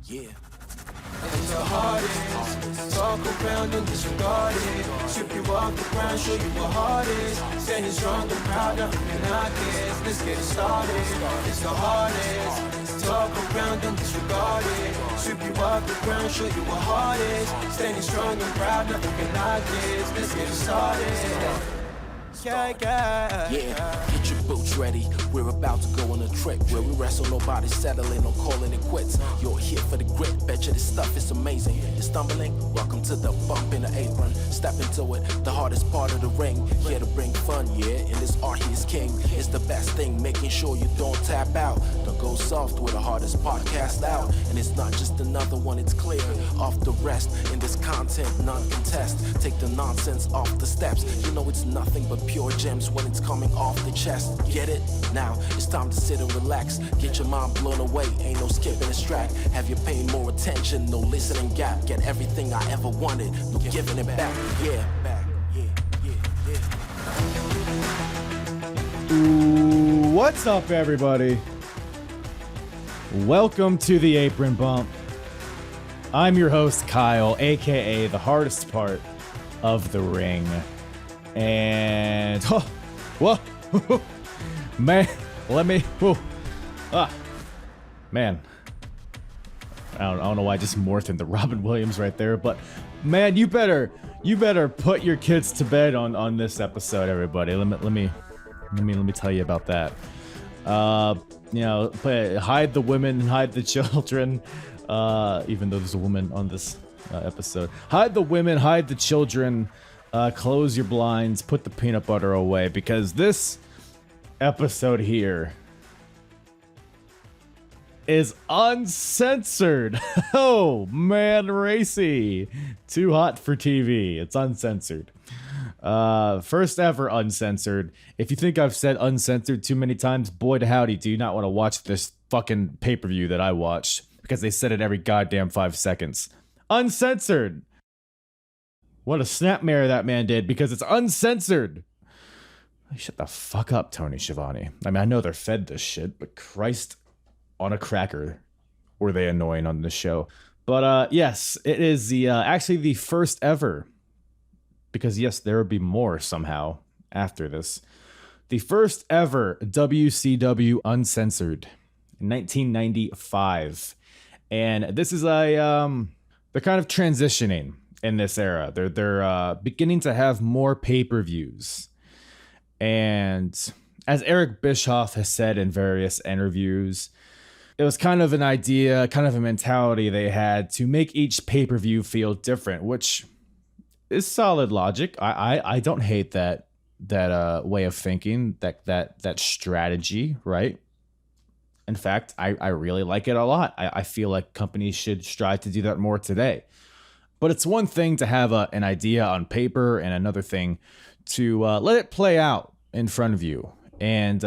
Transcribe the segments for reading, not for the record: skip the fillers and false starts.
Yeah. It's the hardest. Talk around and disregard it. Strip you off the ground, show you what hard is. Standing strong and proud, nothing can knock it. Let's get it started. It's the hardest. Talk around and disregard it. Strip you off the ground, show you what hard is. Standing strong and proud, nothing can knock it. Let's get it started. Yeah, get your boots ready. We're about to go on a trip where we wrestle nobody settling on calling it quits. You're here for the grit, betcha this stuff is amazing. You're stumbling, welcome to the bump in the apron. Step into it, the hardest part of the ring. Here to bring fun, yeah, and this art he's king. It's the best thing, making sure you don't tap out. Don't go soft with the hardest podcast out. And it's not just another one, it's clear. Off the rest, in this content, none contest. Take the nonsense off the steps. You know it's nothing but pure gems when it's coming off the chest. Get it? Now it's time to sit and relax. Get your mind blown away, ain't no skipping this track. Have you paying more attention, no listening gap. Get everything I ever wanted, no giving it back. Yeah. What's up, everybody? Welcome to the Apron Bump. I'm your host, Kyle, aka the hardest part of the ring. And man, man, I don't know why I just morphed into Robin Williams right there, but man, you better put your kids to bed on this episode, everybody. Let me tell you about that. Hide the women, hide the children. Even though there's a woman on this episode, hide the women, hide the children. Close your blinds, put the peanut butter away, because this episode here is uncensored. Oh man, racy. Too hot for TV. It's uncensored. First ever uncensored. If you think I've said uncensored too many times, boy to howdy, do you not want to watch this fucking pay-per-view that I watched, because they said it every goddamn 5 seconds. Uncensored. What a snapmare that man did, because it's uncensored. Shut the fuck up, Tony Schiavone. I mean, I know they're fed this shit, but Christ on a cracker, were they annoying on this show. But yes, it is the actually the first ever, because yes, there will be more somehow after this. The first ever WCW Uncensored in 1995. And this is they're kind of transitioning in this era. They're beginning to have more pay-per-views. And as Eric Bischoff has said in various interviews, it was kind of an idea, kind of a mentality they had to make each pay-per-view feel different, which is solid logic. I don't hate that way of thinking, that strategy, right? In fact, I really like it a lot. I feel like companies should strive to do that more today. But it's one thing to have an idea on paper, and another thing to let it play out in front of you. And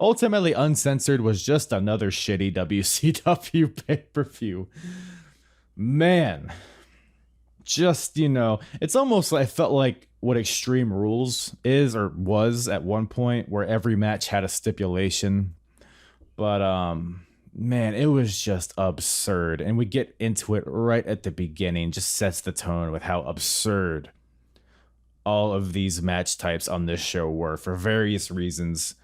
ultimately, Uncensored was just another shitty WCW pay-per-view. Man, just, it's almost like, I felt like what Extreme Rules is or was at one point, where every match had a stipulation. But man, it was just absurd. And we get into it right at the beginning, just sets the tone with how absurd all of these match types on this show were for various reasons.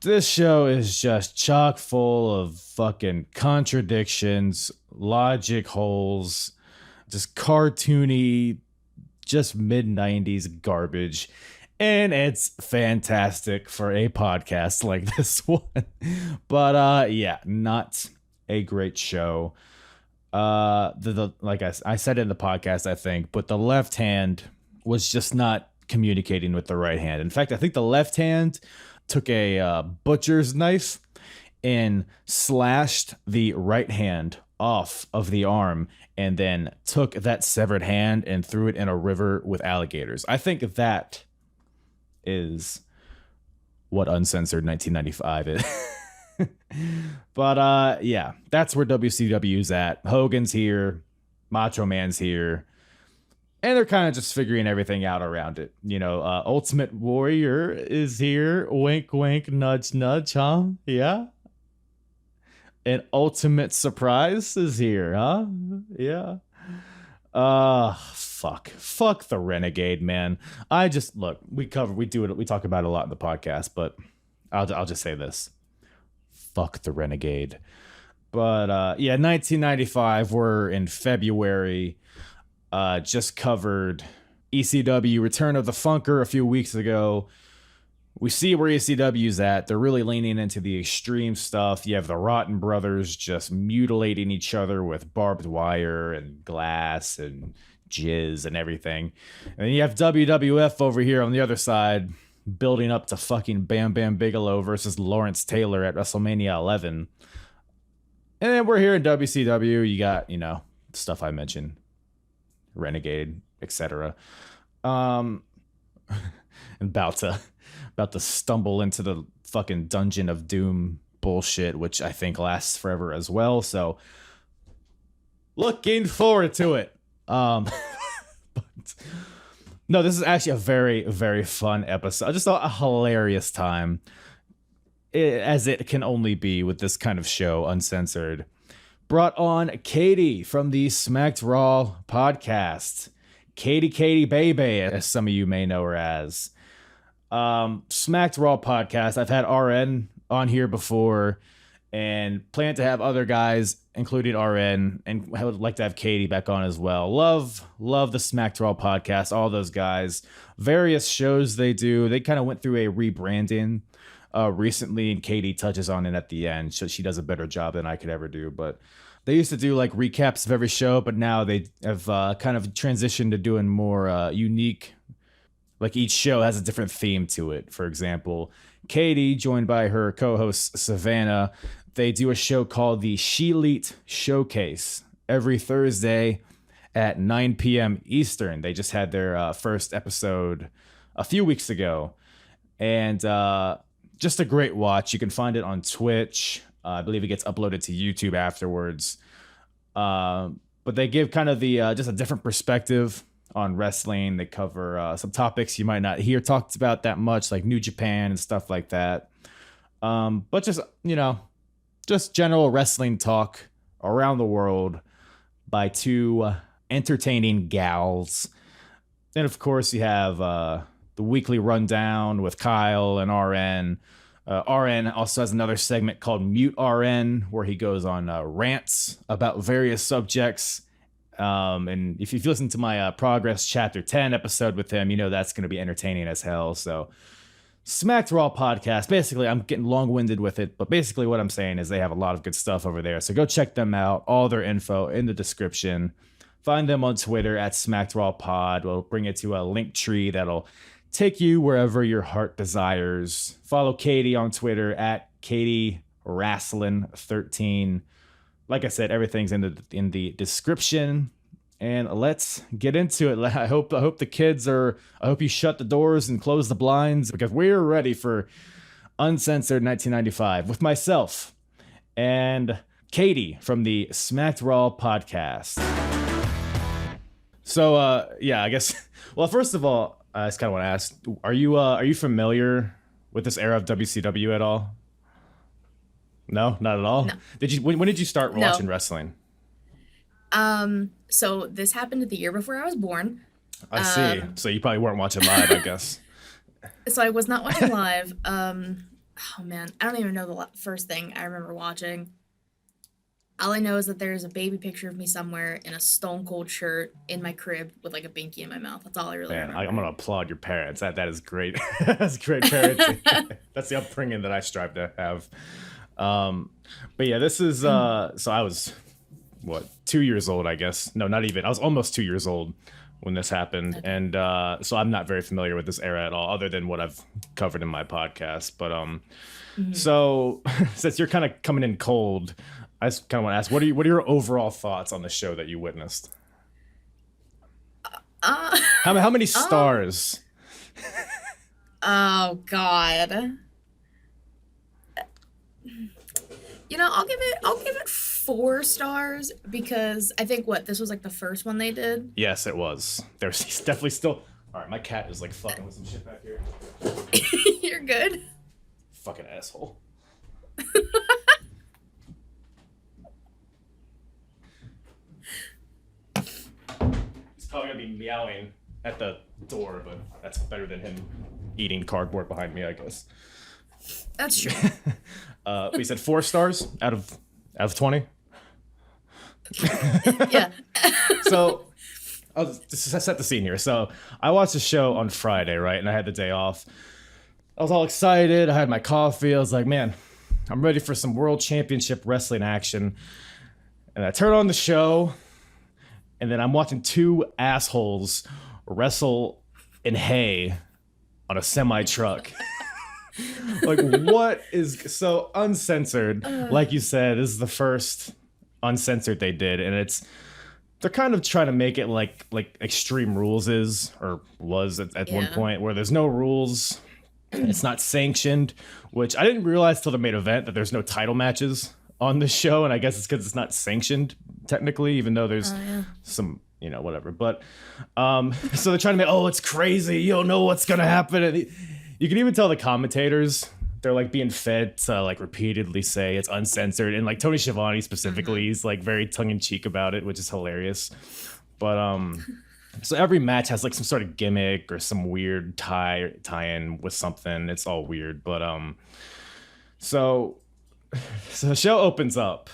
This show is just chock full of fucking contradictions, logic holes, just cartoony, just mid-90s garbage. And it's fantastic for a podcast like this one. But yeah, not a great show. Like I said in the podcast, I think, but the left hand was just not communicating with the right hand. In fact, I think the left hand took a butcher's knife and slashed the right hand off of the arm, and then took that severed hand and threw it in a river with alligators. I think that is what Uncensored 1995 is. But yeah, that's where WCW's at. Hogan's here, Macho Man's here, and they're kind of just figuring everything out around it. Ultimate Warrior is here. Wink, wink, nudge, nudge, huh? Yeah. An ultimate surprise is here, huh? Yeah. Fuck the Renegade, man. I just look, we talk about it a lot in the podcast, but I'll just say this. Fuck the Renegade. But 1995, we're in February. Just covered ECW Return of the Funker a few weeks ago. We see where ECW's at. They're really leaning into the extreme stuff. You have the Rotten Brothers just mutilating each other with barbed wire and glass and jizz and everything. And you have WWF over here on the other side, building up to fucking Bam Bam Bigelow versus Lawrence Taylor at WrestleMania 11. And then we're here in WCW. You got, stuff I mentioned. Renegade, etc. And about to stumble into the fucking Dungeon of Doom bullshit, which I think lasts forever as well. So looking forward to it. But no, this is actually a very, very fun episode. I just thought a hilarious time, as it can only be with this kind of show, Uncensored. Brought on Katie from the Smacked Raw podcast. Katie Baby, as some of you may know her as. Smacked Raw podcast. I've had RN on here before and plan to have other guys, including RN, and I would like to have Katie back on as well. Love the Smacked Raw podcast, all those guys. Various shows they do. They kind of went through a rebranding recently, and Katie touches on it at the end. So she does a better job than I could ever do, but they used to do like recaps of every show, but now they have kind of transitioned to doing more unique. Like each show has a different theme to it. For example, Katie, joined by her co-host Savannah, they do a show called the She-Leet Showcase every Thursday at 9 p.m. Eastern. They just had their first episode a few weeks ago. And just a great watch. You can find it on Twitch. I believe it gets uploaded to YouTube afterwards. But they give kind of the just a different perspective on wrestling. They cover some topics you might not hear talked about that much, like New Japan and stuff like that. But just, just general wrestling talk around the world by two entertaining gals. Then, of course, you have the weekly rundown with Kyle and RN. RN also has another segment called Mute RN, where he goes on rants about various subjects. And if you've listened to my Progress Chapter 10 episode with him, that's going to be entertaining as hell. So Smacked Raw podcast. Basically, I'm getting long-winded with it, but basically what I'm saying is they have a lot of good stuff over there. So go check them out. All their info in the description. Find them on Twitter at Smacked Raw Pod. We'll bring it to a link tree that'll take you wherever your heart desires. Follow Katie on Twitter at Katie Wrasslin13. Like I said, everything's in the description. And let's get into it. I hope the kids are. I hope you shut the doors and close the blinds, because we're ready for Uncensored 1995 with myself and Katie from the Smacked Raw podcast. So I guess. Well, first of all, I just kind of want to ask: are you familiar with this era of WCW at all? No, not at all. No. When did you start watching wrestling? So this happened the year before I was born. I see. So you probably weren't watching live, I guess. So I was not watching live. Oh man, I don't even know the first thing I remember watching. All I know is that there's a baby picture of me somewhere in a Stone Cold shirt in my crib with like a binky in my mouth. That's all I really remember. I'm gonna applaud your parents. That is great. That's great parenting. That's the upbringing that I strive to have. But yeah, this is so I was 2 years old, I guess. No, not even. I was almost 2 years old when this happened. Okay. And so I'm not very familiar with this era at all, other than what I've covered in my podcast. But so since you're kind of coming in cold, I just kind of want to ask, what are your overall thoughts on the show that you witnessed? How many stars? Oh God. I'll give it 4 stars, because I think this was like the first one they did. Yes, it was. He's definitely still. All right, my cat is like fucking with some shit back here. You're good. Fucking asshole. might be meowing at the door, but that's better than him eating cardboard behind me, I guess. That's true. We said 4 stars out of 20. Yeah. So I'll just set the scene here. So I watched the show on Friday, right? And I had the day off. I was all excited. I had my coffee. I was like, man, I'm ready for some world championship wrestling action. And I turn on the show, and then I'm watching 2 assholes wrestle in hay on a semi-truck. Like, what is... So, Uncensored, like you said, is the first Uncensored they did, and they're kind of trying to make it like Extreme Rules is, or was at one point, where there's no rules, it's not sanctioned, which I didn't realize till the main event that there's no title matches on this show, and I guess it's because it's not sanctioned technically, even though there's some, whatever. But so they're trying to make, it's crazy, you don't know what's gonna happen. And you can even tell the commentators, they're like being fed to like repeatedly say it's uncensored, and like Tony Schiavone specifically, he's like very tongue-in-cheek about it, which is hilarious. But so every match has like some sort of gimmick or some weird tie-in with something. It's all weird. But so the show opens up,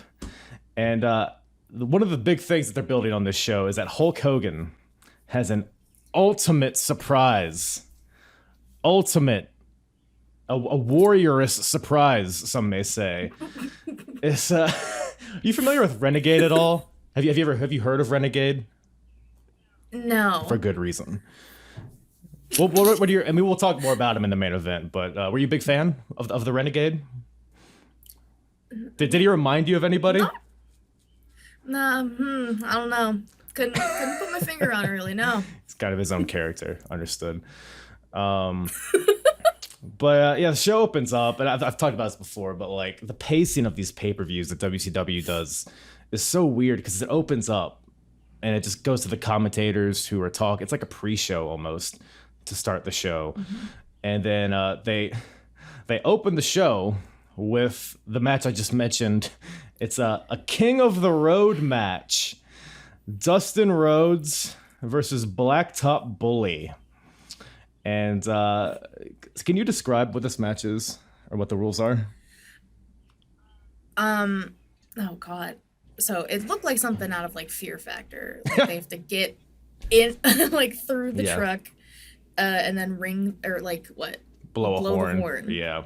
and one of the big things that they're building on this show is that Hulk Hogan has an ultimate surprise. A warriorous surprise, some may say. It's are you familiar with Renegade at all? Have you heard of Renegade? No. For good reason. Well, what are your? I mean, we'll talk more about him in the main event. But were you a big fan of the Renegade? Did he remind you of anybody? Nah, I don't know. Couldn't put my finger on it really. No. He's kind of his own character. Understood. But the show opens up, and I've talked about this before, but like the pacing of these pay-per-views that WCW does is so weird because it opens up and it just goes to the commentators who are talking. It's like a pre-show almost to start the show. And then they open the show with the match I just mentioned. It's a King of the Road match. Dustin Rhodes versus Blacktop Bully. And can you describe what this match is or what the rules are? Oh God. So it looked like something out of like Fear Factor. Like they have to get in like through the truck and then ring or like what? Blow a horn. The horn. Yeah.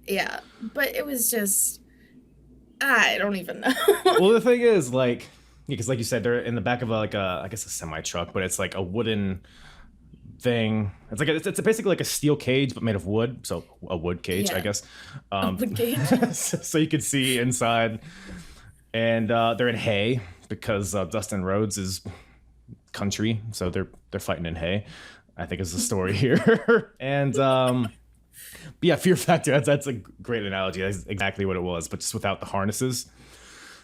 Yeah. But it was just I don't even know. Well, the thing is like because like you said, they're in the back of I guess a semi truck, but it's like a wooden thing. It's like it's basically like a steel cage but made of wood, so a wood cage, I guess. A wood cage. So you can see inside, and they're in hay because Dustin Rhodes is country, so they're fighting in hay, I think is the story here. And Fear Factor. That's a great analogy. That's exactly what it was, but just without the harnesses.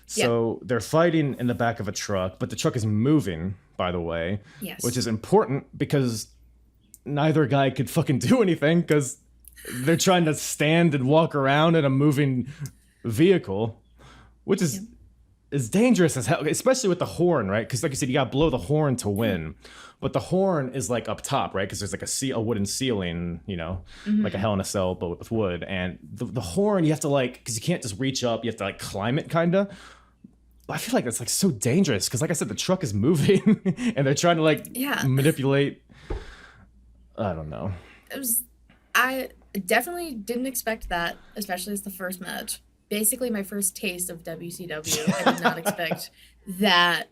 So they're fighting in the back of a truck, but the truck is moving, by the way, which is important because neither guy could fucking do anything because they're trying to stand and walk around in a moving vehicle, which is dangerous as hell, especially with the horn, right? Because like you said, you got to blow the horn to win, but the horn is like up top, right? Because there's like a wooden ceiling, like a Hell in a Cell, but with wood. And the horn, you have to because you can't just reach up, you have to climb it kind of. I feel like that's so dangerous because like I said, the truck is moving and they're trying to manipulate. I don't know. I definitely didn't expect that, especially as the first match. Basically my first taste of WCW. I did not expect that.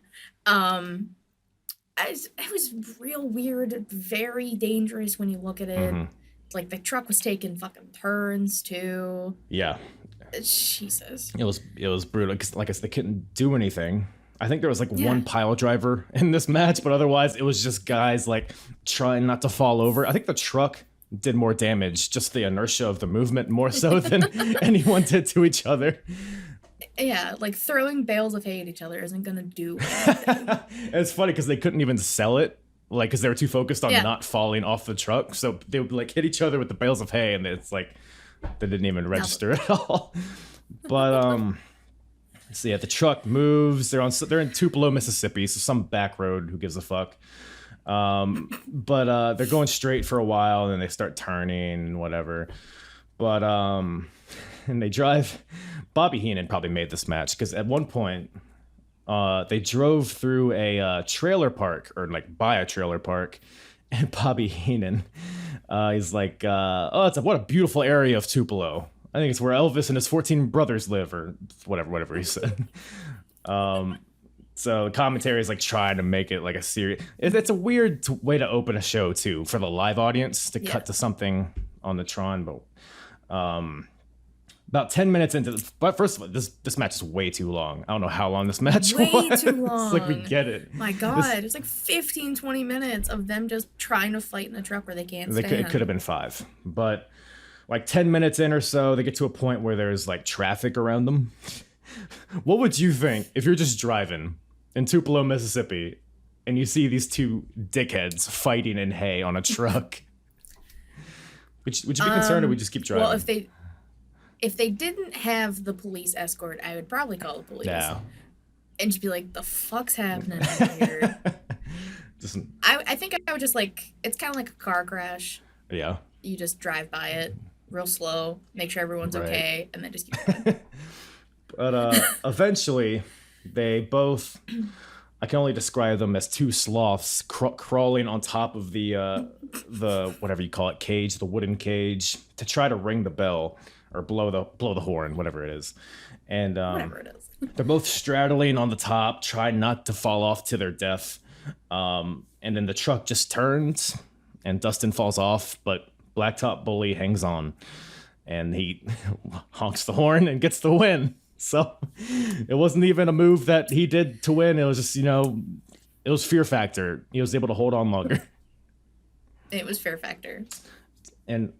It was real weird, very dangerous when you look at it. Like the truck was taking fucking turns too. Yeah. Jesus. It was brutal because like I said, they couldn't do anything. I think there was one pile driver in this match, but otherwise it was just guys trying not to fall over. I think the truck did more damage, just the inertia of the movement more so than anyone did to each other. Yeah, throwing bales of hay at each other isn't gonna do anything. It's funny because they couldn't even sell it, because they were too focused on not falling off the truck. So they would hit each other with the bales of hay, and it's they didn't even register at all. But So yeah, the truck moves. They're in Tupelo, Mississippi, so some back road. Who gives a fuck? But they're going straight for a while, and then they start turning and whatever. But and they drive. Bobby Heenan probably made this match because at one point, they drove through a trailer park or like by a trailer park, and Bobby Heenan, he's like, "Oh, what a beautiful area of Tupelo. I think it's where Elvis and his 14 brothers live," or whatever he said. So the commentary is like trying to make it like a series. It's a weird way to open a show too for the live audience to cut to something on the Tron. But about 10 minutes into this, but first of all, this match is way too long. I don't know how long this match was. Way too long. It's like we get it. My God, it's like 15, 20 minutes of them just trying to fight in a truck where they can't stand. It could have been 5, but like 10 minutes in or so, they get to a point where there's like traffic around them. What would you think if you're just driving in Tupelo, Mississippi, and you see these two dickheads fighting in hay on a truck? Would you be concerned, or would you just keep driving? Well, if they didn't have the police escort, I would probably call the police. Yeah. And just be like, the fuck's happening here? I think I would just like, it's kind of like a car crash. Yeah. You just drive by it real slow, make sure everyone's okay, and then just keep going. But eventually, they both, I can only describe them as two sloths crawling on top of the whatever you call it, cage, the wooden cage, to try to ring the bell or blow the horn, whatever it is. And whatever it is. They're both straddling on the top, trying not to fall off to their death. And then the truck just turns, and Dustin falls off, but Blacktop Bully hangs on, and he honks the horn and gets the win. So it wasn't even a move that he did to win. It was just, it was Fear Factor. He was able to hold on longer. It was Fear Factor. And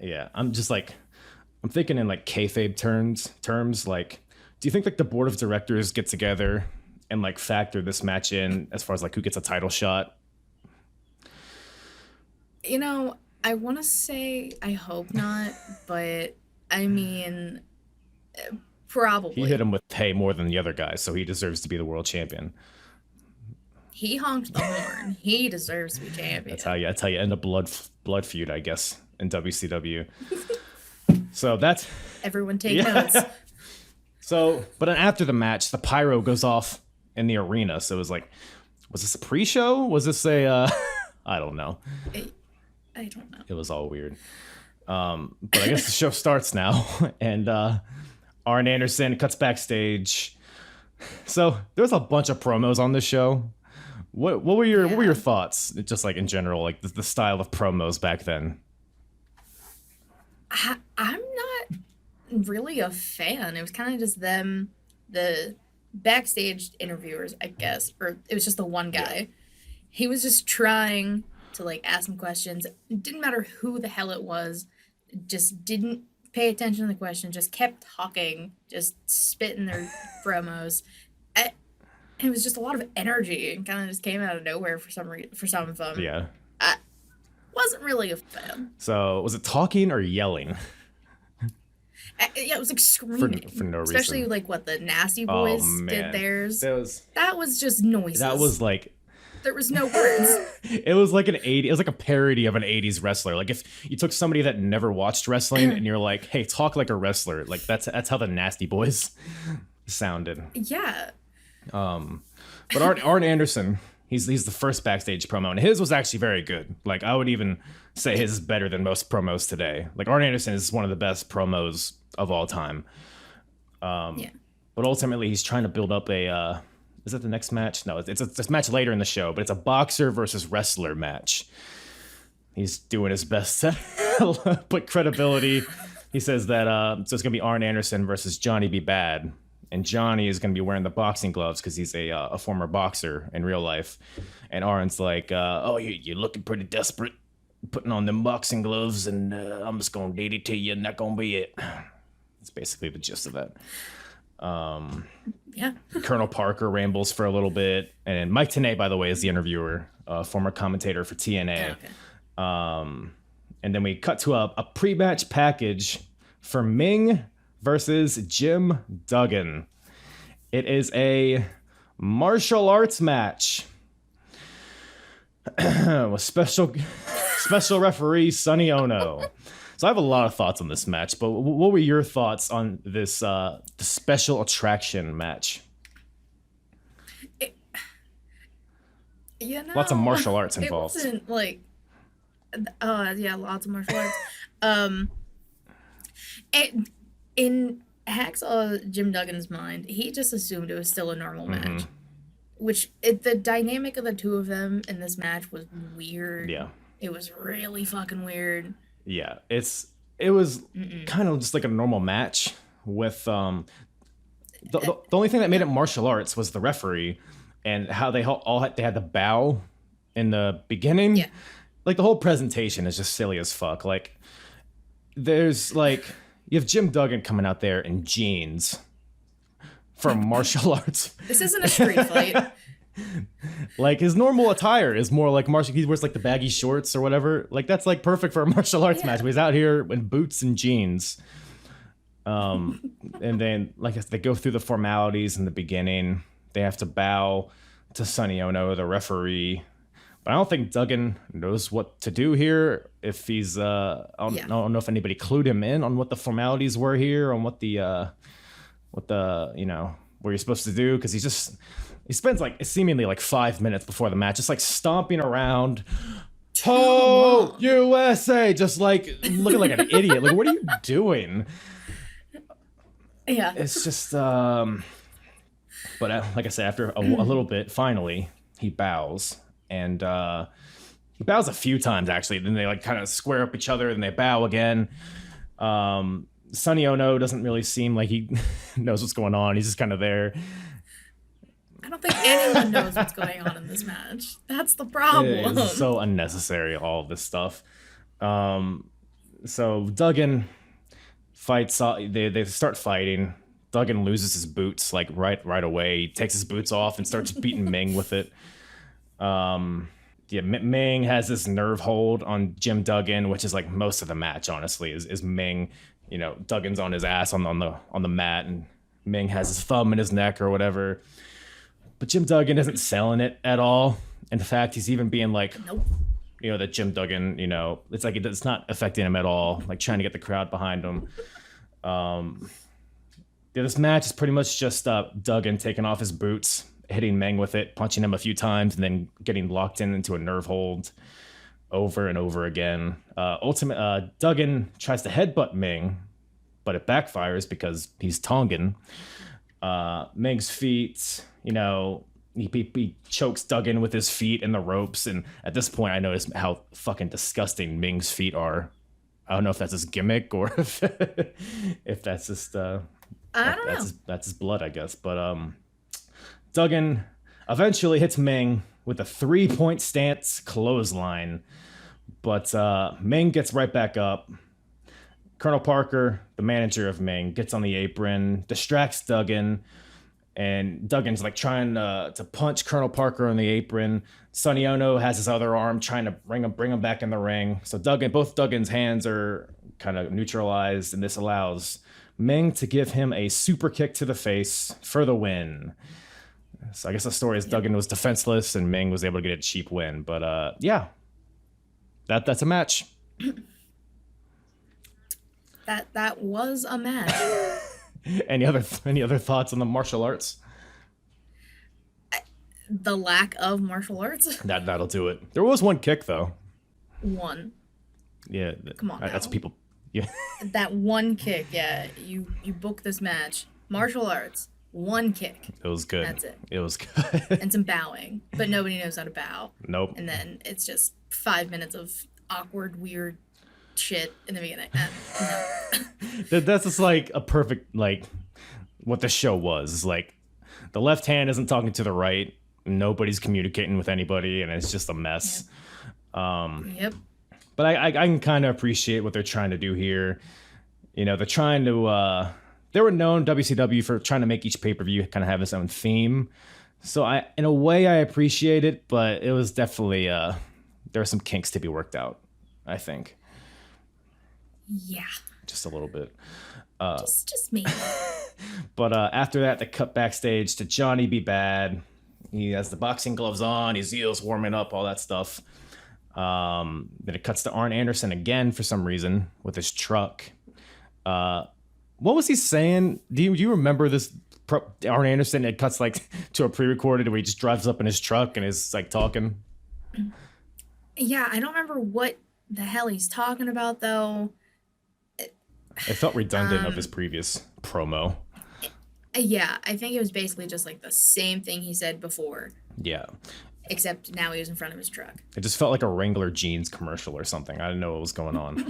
yeah, I'm thinking in like kayfabe terms. Like, do you think like the board of directors get together and like factor this match in as far as like who gets a title shot? I want to say I hope not, but I mean, probably. He hit him with hay more than the other guys, so he deserves to be the world champion. He honked the horn. He deserves to be champion. That's how you end a blood feud, I guess, in WCW. So that's everyone take notes. So, but then after the match, the pyro goes off in the arena. So it was like, was this a pre-show? Was this a? I don't know. I don't know. It was all weird. But I guess the show starts now, and Arn Anderson cuts backstage. So there's a bunch of promos on this show. What were your thoughts? Just like in general, like the style of promos back then. I'm not really a fan. It was kind of just them, the backstage interviewers, I guess, or it was just the one guy. Yeah. He was just trying to like ask them questions. It didn't matter who the hell it was. Just didn't pay attention to the question. Just kept talking. Just spitting their promos. It was just a lot of energy and kind of just came out of nowhere for some of them. Yeah. I wasn't really a fan. So was it talking or yelling? Yeah, it was like screaming for no reason. Especially like what the Nasty Boys did theirs. That was just noises. That was like, there was no words. It was like it was like a parody of an 80s wrestler. Like if you took somebody that never watched wrestling and you're like, hey, talk like a wrestler. Like that's how the Nasty Boys sounded. Yeah. But Arn Anderson, he's the first backstage promo, and his was actually very good. Like I would even say his is better than most promos today. Like Arn Anderson is one of the best promos of all time. Yeah. But ultimately, he's trying to build up a. Is that the next match? No, it's a match later in the show, but it's a boxer versus wrestler match. He's doing his best to put credibility. He says that so it's gonna be Arn Anderson versus Johnny B. Bad. And Johnny is going to be wearing the boxing gloves because he's a former boxer in real life. And Arn's like, oh, you're looking pretty desperate putting on them boxing gloves, and I'm just going to DDT you, and that's going to be it. That's basically the gist of that. Yeah. Colonel Parker rambles for a little bit. And Mike Tenay, by the way, is the interviewer, former commentator for TNA. Oh, okay. And then we cut to a pre-match package for Ming versus Jim Duggan. It is a martial arts match with special referee Sonny Ono. So I have a lot of thoughts on this match, but what were your thoughts on this the special attraction match? Lots of martial arts involved. It wasn't like, yeah, lots of martial arts. In Hacksaw Jim Duggan's mind, he just assumed it was still a normal match. Which, the dynamic of the two of them in this match was weird. Yeah. It was really fucking weird. Yeah, it was kind of just like a normal match with the only thing that made it martial arts was the referee and how they had the bow in the beginning. Yeah. Like the whole presentation is just silly as fuck. Like there's like you have Jim Duggan coming out there in jeans for martial arts. This isn't a street fight. Like his normal attire is more like martial. He wears like the baggy shorts or whatever. Like that's like perfect for a martial arts match. But he's out here in boots and jeans. And then like they go through the formalities in the beginning. They have to bow to Sonny Ono, the referee. But I don't think Duggan knows what to do here. If he's I don't know if anybody clued him in on what the formalities were here, on what the what you're supposed to do, because he spends like seemingly like 5 minutes before the match just like stomping around. Oh, USA, just like looking like an idiot. Like, what are you doing? Yeah. It's just but like I said, after a little bit, finally he bows, and he bows a few times actually. Then they like kind of square up each other and they bow again. Sonny Ono doesn't really seem like he knows what's going on. He's just kind of there. I don't think anyone knows what's going on in this match. That's the problem. It's so unnecessary, all of this stuff. So Duggan fights. They start fighting. Duggan loses his boots like right away. He takes his boots off and starts beating Ming with it. Ming has this nerve hold on Jim Duggan, which is like most of the match. Honestly, is Ming. You know, Duggan's on his ass on the mat, and Ming has his thumb in his neck or whatever. But Jim Duggan isn't selling it at all. In fact, he's even being like, nope. You know, that Jim Duggan, you know, it's like it's not affecting him at all. Like trying to get the crowd behind him. This match is pretty much just Duggan taking off his boots, hitting Ming with it, punching him a few times, and then getting locked into a nerve hold over and over again. Duggan tries to headbutt Ming, but it backfires because he's Tongan. Ming's feet, you know, he chokes Duggan with his feet in the ropes, and at this point I notice how fucking disgusting Ming's feet are. I don't know if that's his gimmick or if that's just I don't know. That's his blood, I guess. But Duggan eventually hits Ming with a 3-point stance clothesline, but Ming gets right back up. Colonel Parker, the manager of Ming, gets on the apron, distracts Duggan, and Duggan's like trying to punch Colonel Parker on the apron. Sonny Ono has his other arm trying to bring him back in the ring. So both Duggan's hands are kind of neutralized, and this allows Ming to give him a super kick to the face for the win. So I guess the story is Duggan was defenseless and Ming was able to get a cheap win. But yeah, that's a match. That was a match. Any other thoughts on the martial arts? The lack of martial arts. That'll do it. There was one kick though. One. Yeah. Come on. That's people. Yeah. That one kick. Yeah. You book this match. Martial arts. One kick. It was good. That's it. It was good. And some bowing, but nobody knows how to bow. Nope. And then it's just 5 minutes of awkward, weird shit in the beginning. No. That's just like a perfect, like, what the show was. It's like the left hand isn't talking to the right. Nobody's communicating with anybody, and it's just a mess. Yep. But I can kind of appreciate what they're trying to do here. You know, they're trying to. They were known, WCW, for trying to make each pay-per-view kind of have its own theme. So in a way, I appreciate it, but it was definitely there are some kinks to be worked out, I think. Yeah. Just a little bit. Just maybe. But after that, they cut backstage to Johnny B. Bad. He has the boxing gloves on. His heels warming up, all that stuff. Then it cuts to Arn Anderson again for some reason with his truck. What was he saying? Do you remember this? Arn Anderson, it cuts like to a pre-recorded where he just drives up in his truck and is like talking. Yeah, I don't remember what the hell he's talking about though. It felt redundant of his previous promo. Yeah, I think it was basically just like the same thing he said before. Yeah. Except now he was in front of his truck. It just felt like a Wrangler jeans commercial or something. I didn't know what was going on.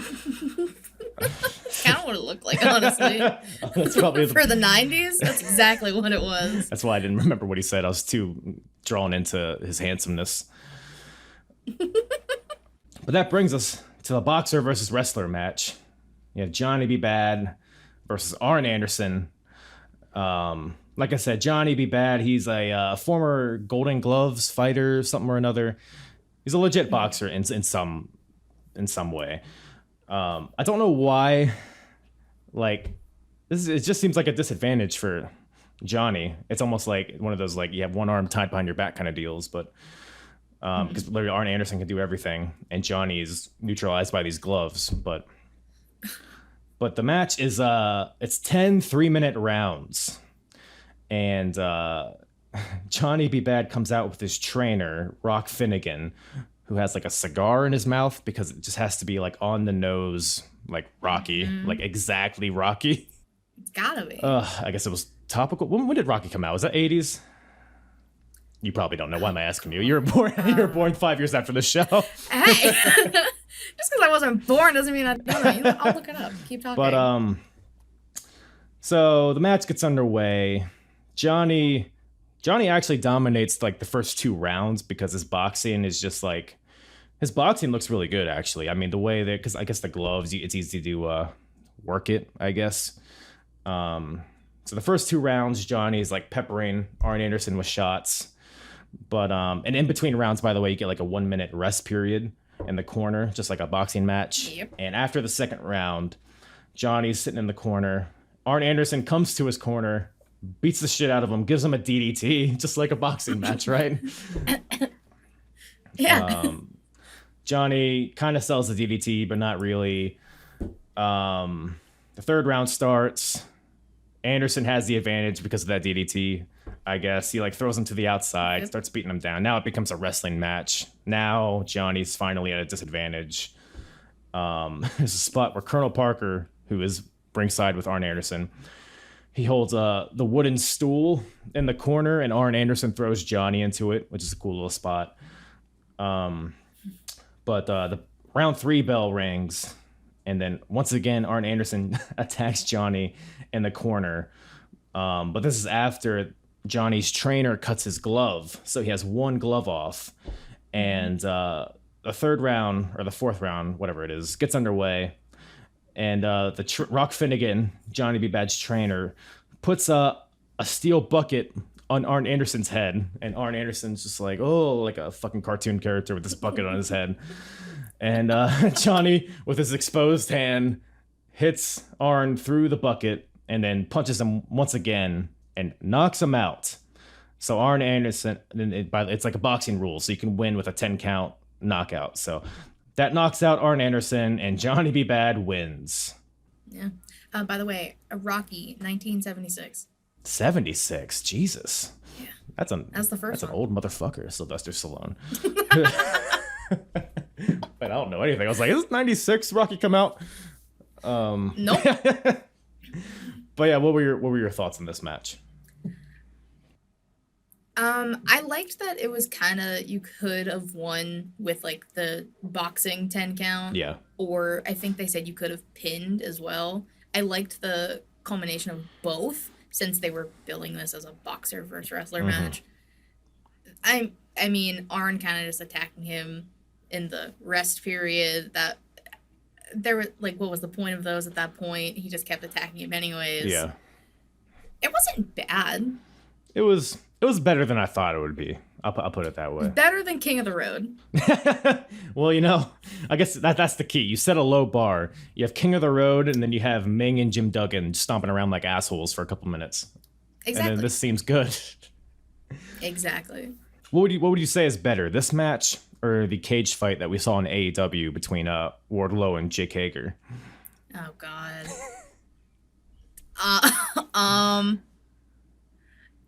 That's kind of what it looked like, honestly. That's probably for the 90s, that's exactly what it was. That's why I didn't remember what he said. I was too drawn into his handsomeness. But that brings us to the boxer versus wrestler match. You have Johnny B. Bad versus Arn Anderson. Like I said, Johnny B. Bad, he's a former Golden Gloves fighter, something or another. He's a legit boxer in some way. I don't know why. Like, it just seems like a disadvantage for Johnny. It's almost like one of those like you have one arm tied behind your back kind of deals, but because literally Arn Anderson can do everything, and Johnny is neutralized by these gloves. But the match is it's 10 3-minute rounds. And Johnny B. Bad comes out with his trainer, Rock Finnegan, who has like a cigar in his mouth because it just has to be like on the nose, like Rocky, like exactly Rocky. It's gotta be. I guess it was topical. When did Rocky come out? Was that 80s? You probably don't know. Why am I asking you? You were born 5 years after the show. Hey, just because I wasn't born doesn't mean I don't know. I'll look it up. Keep talking. But so the match gets underway. Johnny actually dominates like the first 2 rounds because his boxing is just like his boxing looks really good actually. I mean the way that because I guess the gloves it's easy to work it I guess. So the first 2 rounds Johnny's like peppering Arn Anderson with shots, but and in between rounds by the way you get like a 1-minute rest period in the corner just like a boxing match. Yep. And after the second round, Johnny's sitting in the corner. Arn Anderson comes to his corner, beats the shit out of him, gives him a DDT, just like a boxing match, right? Yeah. Johnny kind of sells the DDT, but not really. The third round starts. Anderson has the advantage because of that DDT, I guess. He like throws him to the outside, starts beating him down. Now it becomes a wrestling match. Now Johnny's finally at a disadvantage. There's a spot where Colonel Parker, who is ringside with Arn Anderson, he holds the wooden stool in the corner, and Arn Anderson throws Johnny into it, which is a cool little spot. But the round 3 bell rings, and then once again Arn Anderson attacks Johnny in the corner. But this is after Johnny's trainer cuts his glove, so he has 1 glove off. And the third round, or the fourth round, whatever it is, gets underway. And Rock Finnegan, Johnny B. Bad's trainer, puts a steel bucket on Arn Anderson's head. And Arn Anderson's just like, oh, like a fucking cartoon character with this bucket on his head. And Johnny, with his exposed hand, hits Arn through the bucket and then punches him once again and knocks him out. So Arn Anderson, it's like a boxing rule, so you can win with a 10 count knockout. So that knocks out Arn Anderson, and Johnny B. Bad wins. Yeah. By the way, Rocky, 1976. 76? Jesus. Yeah. That's the first That's one. an old motherfucker, Sylvester Stallone. But I don't know anything. I was like, is 96 Rocky come out? Nope. But yeah, what were your thoughts on this match? I liked that it was kind of, you could have won with like the boxing 10 count. Yeah. Or I think they said you could have pinned as well. I liked the culmination of both since they were billing this as a boxer versus wrestler match. I mean, Arn kind of just attacking him in the rest period. That there were like, what was the point of those at that point? He just kept attacking him anyways. Yeah. It wasn't bad. It was better than I thought it would be. I'll put it that way. Better than King of the Road. Well, I guess that's the key. You set a low bar. You have King of the Road, and then you have Ming and Jim Duggan stomping around like assholes for a couple minutes. Exactly. And then this seems good. Exactly. What would you say is better, this match or the cage fight that we saw in AEW between Wardlow and Jake Hager? Oh God. I'm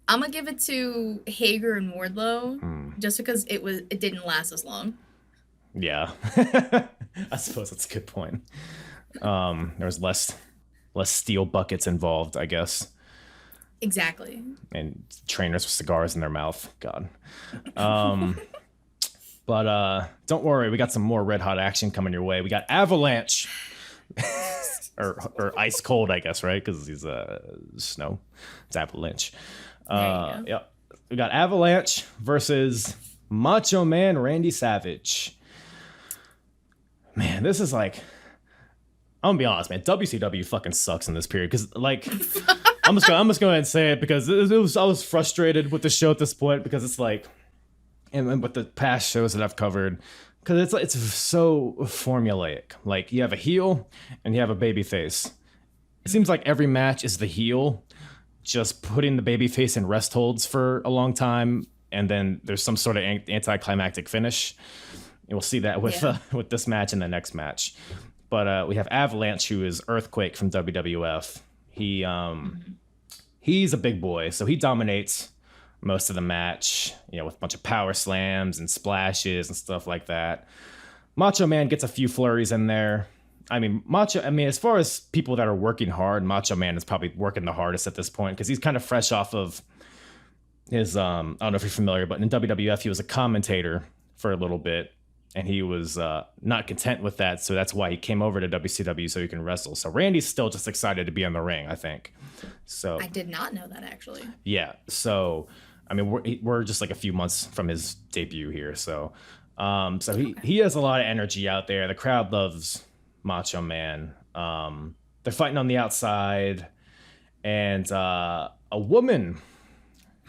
gonna give it to Hager and Wardlow just because it didn't last as long. Yeah. I suppose that's a good point. There was less steel buckets involved, I guess. Exactly. And trainers with cigars in their mouth. God. But don't worry, we got some more red hot action coming your way. We got Avalanche. or ice cold, I guess, right? Because he's snow. It's Avalanche. Yep. We got Avalanche versus Macho Man Randy Savage. Man, this is like, I'm gonna be honest, man. WCW fucking sucks in this period because, like, I'm just gonna go ahead and say it because I was frustrated with the show at this point because it's like, and with the past shows that I've covered, because it's so formulaic. Like, you have a heel and you have a baby face. It seems like every match is the heel just putting the baby face in rest holds for a long time, and then there's some sort of anticlimactic finish. And we'll see that with this match and the next match. But we have Avalanche, who is Earthquake from WWF. He's a big boy, so he dominates most of the match, with a bunch of power slams and splashes and stuff like that. Macho Man gets a few flurries in there. As far as people that are working hard, Macho Man is probably working the hardest at this point because he's kind of fresh off of his, I don't know if you're familiar, but in WWF, he was a commentator for a little bit. And he was not content with that, so that's why he came over to WCW so he can wrestle. So Randy's still just excited to be in the ring, I think. So I did not know that, actually. Yeah. So we're just like a few months from his debut here. So he has a lot of energy out there. The crowd loves Macho Man. They're fighting on the outside, and a woman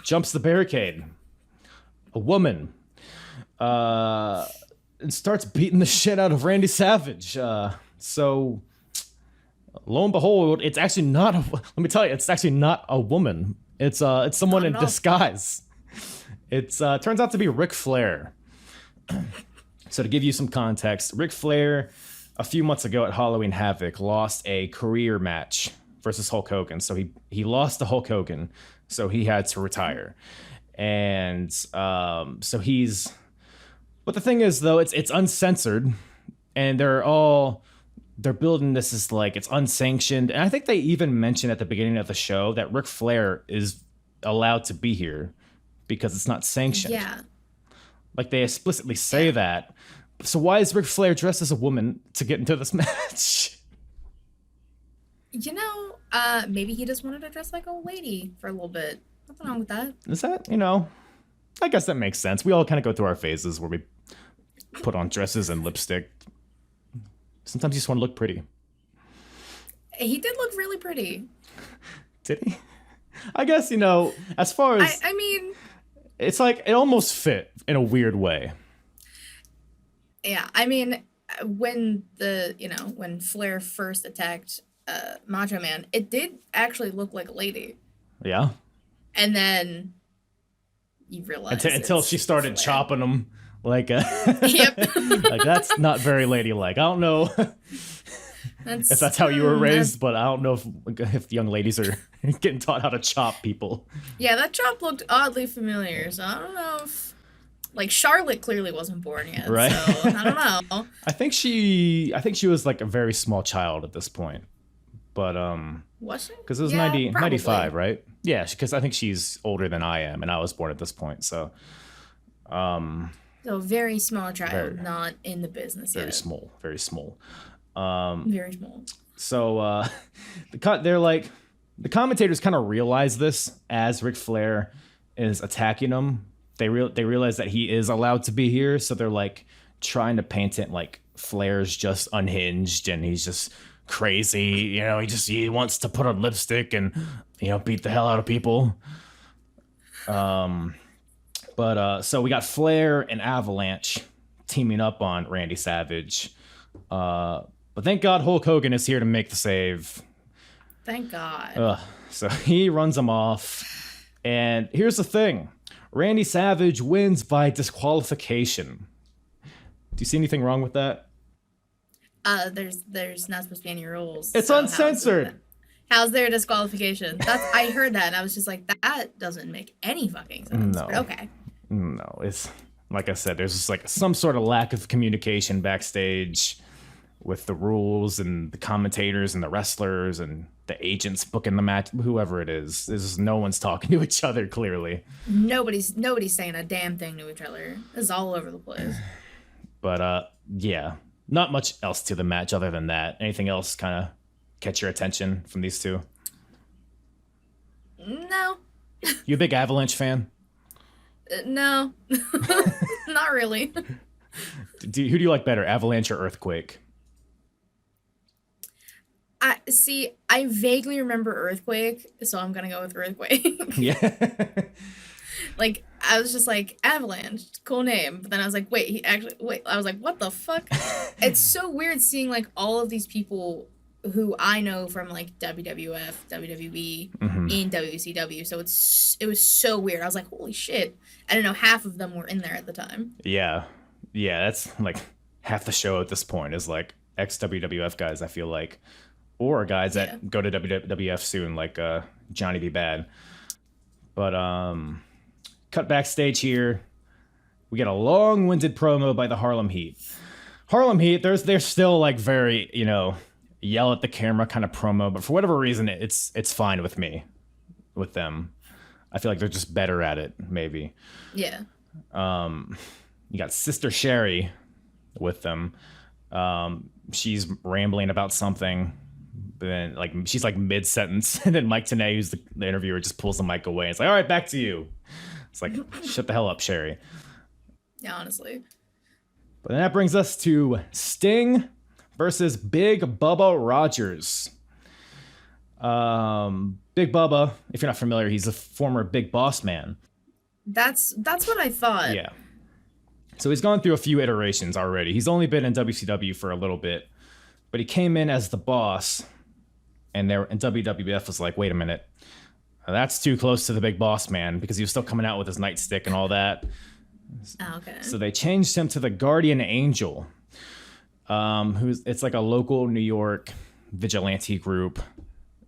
jumps the barricade. A woman. And starts beating the shit out of Randy Savage. So lo and behold, it's actually not. Let me tell you, it's actually not a woman. It's someone in disguise. It turns out to be Ric Flair. So to give you some context, Ric Flair, a few months ago at Halloween Havoc, lost a career match versus Hulk Hogan. So he lost to Hulk Hogan, so he had to retire, and so he's. But the thing is, though, it's uncensored, and they're building this as like it's unsanctioned. And I think they even mentioned at the beginning of the show that Ric Flair is allowed to be here because it's not sanctioned. Yeah. Like they explicitly say that. So why is Ric Flair dressed as a woman to get into this match? Maybe he just wanted to dress like a lady for a little bit. Nothing wrong with that. Is that, I guess that makes sense. We all kind of go through our phases where we put on dresses and lipstick. Sometimes you just want to look pretty. He did look really pretty. Did he? I guess, as far as... it's like, it almost fit in a weird way. Yeah, when when Flair first attacked Macho Man, it did actually look like a lady. Yeah. And then... you realize until she started Flair. Chopping him like Yep. Like that's not very ladylike. I don't know if that's how you were raised, but I don't know if young ladies are getting taught how to chop people. Yeah, that chop looked oddly familiar, so I don't know if Charlotte clearly wasn't born yet, right? So I don't know. I think she was like a very small child at this point. But was she? Because it was 95, right? Yeah, because I think she's older than I am, and I was born at this point. So, so very small child, not in the business very yet. Small, very small. Very small. So the commentators kind of realize this as Ric Flair is attacking them. They realize that he is allowed to be here, so they're like trying to paint it like Flair's just unhinged and he's just crazy, he wants to put on lipstick and beat the hell out of people. So we got Flair and Avalanche teaming up on Randy Savage. But thank God Hulk Hogan is here to make the save. Thank God. So he runs him off. And here's the thing. Randy Savage wins by disqualification. Do you see anything wrong with that? There's not supposed to be any rules. It's so uncensored. How's there a disqualification? I heard that and I was just like, that doesn't make any fucking sense. No. But okay. No, it's like I said, there's just like some sort of lack of communication backstage with the rules and the commentators and the wrestlers and the agents booking the match, whoever it is. There's just no one's talking to each other clearly. Nobody's saying a damn thing to each other. It's all over the place. But yeah, not much else to the match other than that. Anything else kind of catch your attention from these two? No. You a big Avalanche fan? No. Not really. Who do you like better, Avalanche or Earthquake? I vaguely remember Earthquake, so I'm gonna go with Earthquake. Yeah. Like, I was just like, Avalanche, cool name. But then I was like, wait, I was like, what the fuck? It's so weird seeing, like, all of these people who I know from, like, WWF, WWE, and WCW. So it was so weird. I was like, holy shit. I didn't know half of them were in there at the time. Yeah. Yeah, that's, like, half the show at this point is, like, ex-WWF guys, I feel like. Or guys that go to WWF soon, like Johnny B. Bad. But, cut backstage here. We get a long-winded promo by the Harlem Heat. Harlem Heat, they're still like very, yell at the camera kind of promo, but for whatever reason, it's fine with me, with them. I feel like they're just better at it, maybe. Yeah. You got Sister Sherry with them. She's rambling about something. Then she's like mid-sentence, and then Mike Tenay, who's the interviewer, just pulls the mic away. It's like, all right, back to you. It's like, shut the hell up, Sherry. Yeah, honestly. But then that brings us to Sting versus Big Bubba Rogers. Big Bubba, if you're not familiar, he's a former Big Boss Man. That's what I thought. Yeah. So he's gone through a few iterations already. He's only been in WCW for a little bit, but he came in as the boss, and WWF was like, wait a minute. That's too close to the Big Boss Man, because he was still coming out with his nightstick and all that. Oh, okay. So they changed him to the Guardian Angel, it's like a local New York vigilante group.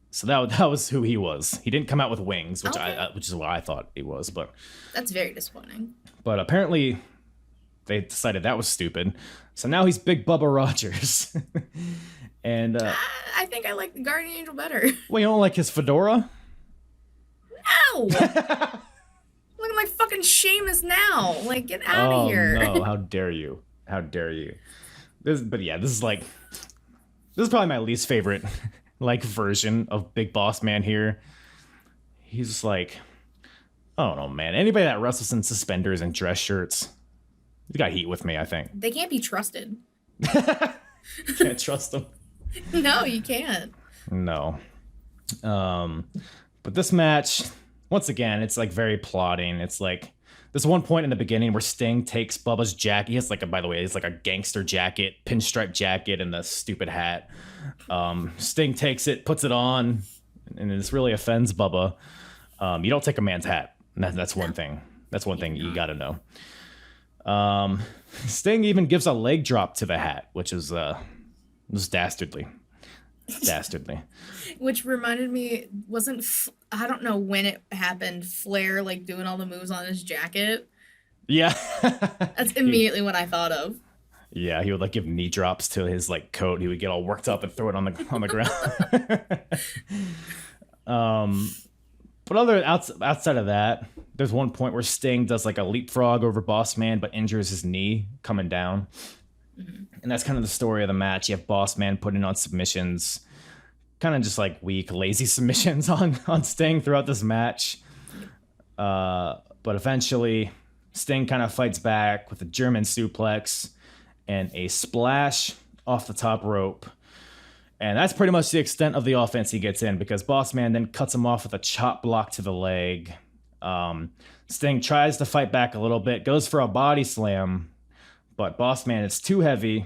So that was who he was. He didn't come out with wings, which which is what I thought he was, but that's very disappointing. But apparently they decided that was stupid. So now he's Big Bubba Rogers. And I think I like the Guardian Angel better. Well, you don't like his fedora? No. Look at my fucking Sheamus now. Like, get out of here. No, how dare you? How dare you? This is probably my least favorite version of Big Boss Man here. He's just like, I don't know, man. Anybody that wrestles in suspenders and dress shirts, he's got heat with me, I think. They can't be trusted. You can't trust them. No, you can't. No. But this match, once again, it's like very plotting. It's like there's one point in the beginning where Sting takes Bubba's jacket. He has by the way, it's like a gangster jacket, pinstripe jacket, and the stupid hat. Sting takes it, puts it on, and this really offends Bubba. You don't take a man's hat. That's one thing. That's one thing you gotta know. Sting even gives a leg drop to the hat, which is dastardly. Dastardly. Which reminded me, I don't know when it happened, Flair doing all the moves on his jacket. Yeah. That's immediately what I thought of. Yeah, he would give knee drops to his coat. He would get all worked up and throw it on the ground. But outside of that, there's one point where Sting does a leapfrog over Boss Man, but injures his knee coming down. Mm-hmm. And that's kind of the story of the match. You have Boss Man putting on submissions, kind of just weak, lazy submissions on Sting throughout this match. But eventually, Sting kind of fights back with a German suplex and a splash off the top rope. And that's pretty much the extent of the offense he gets in, because Boss Man then cuts him off with a chop block to the leg. Sting tries to fight back a little bit, goes for a body slam, but Boss Man is too heavy,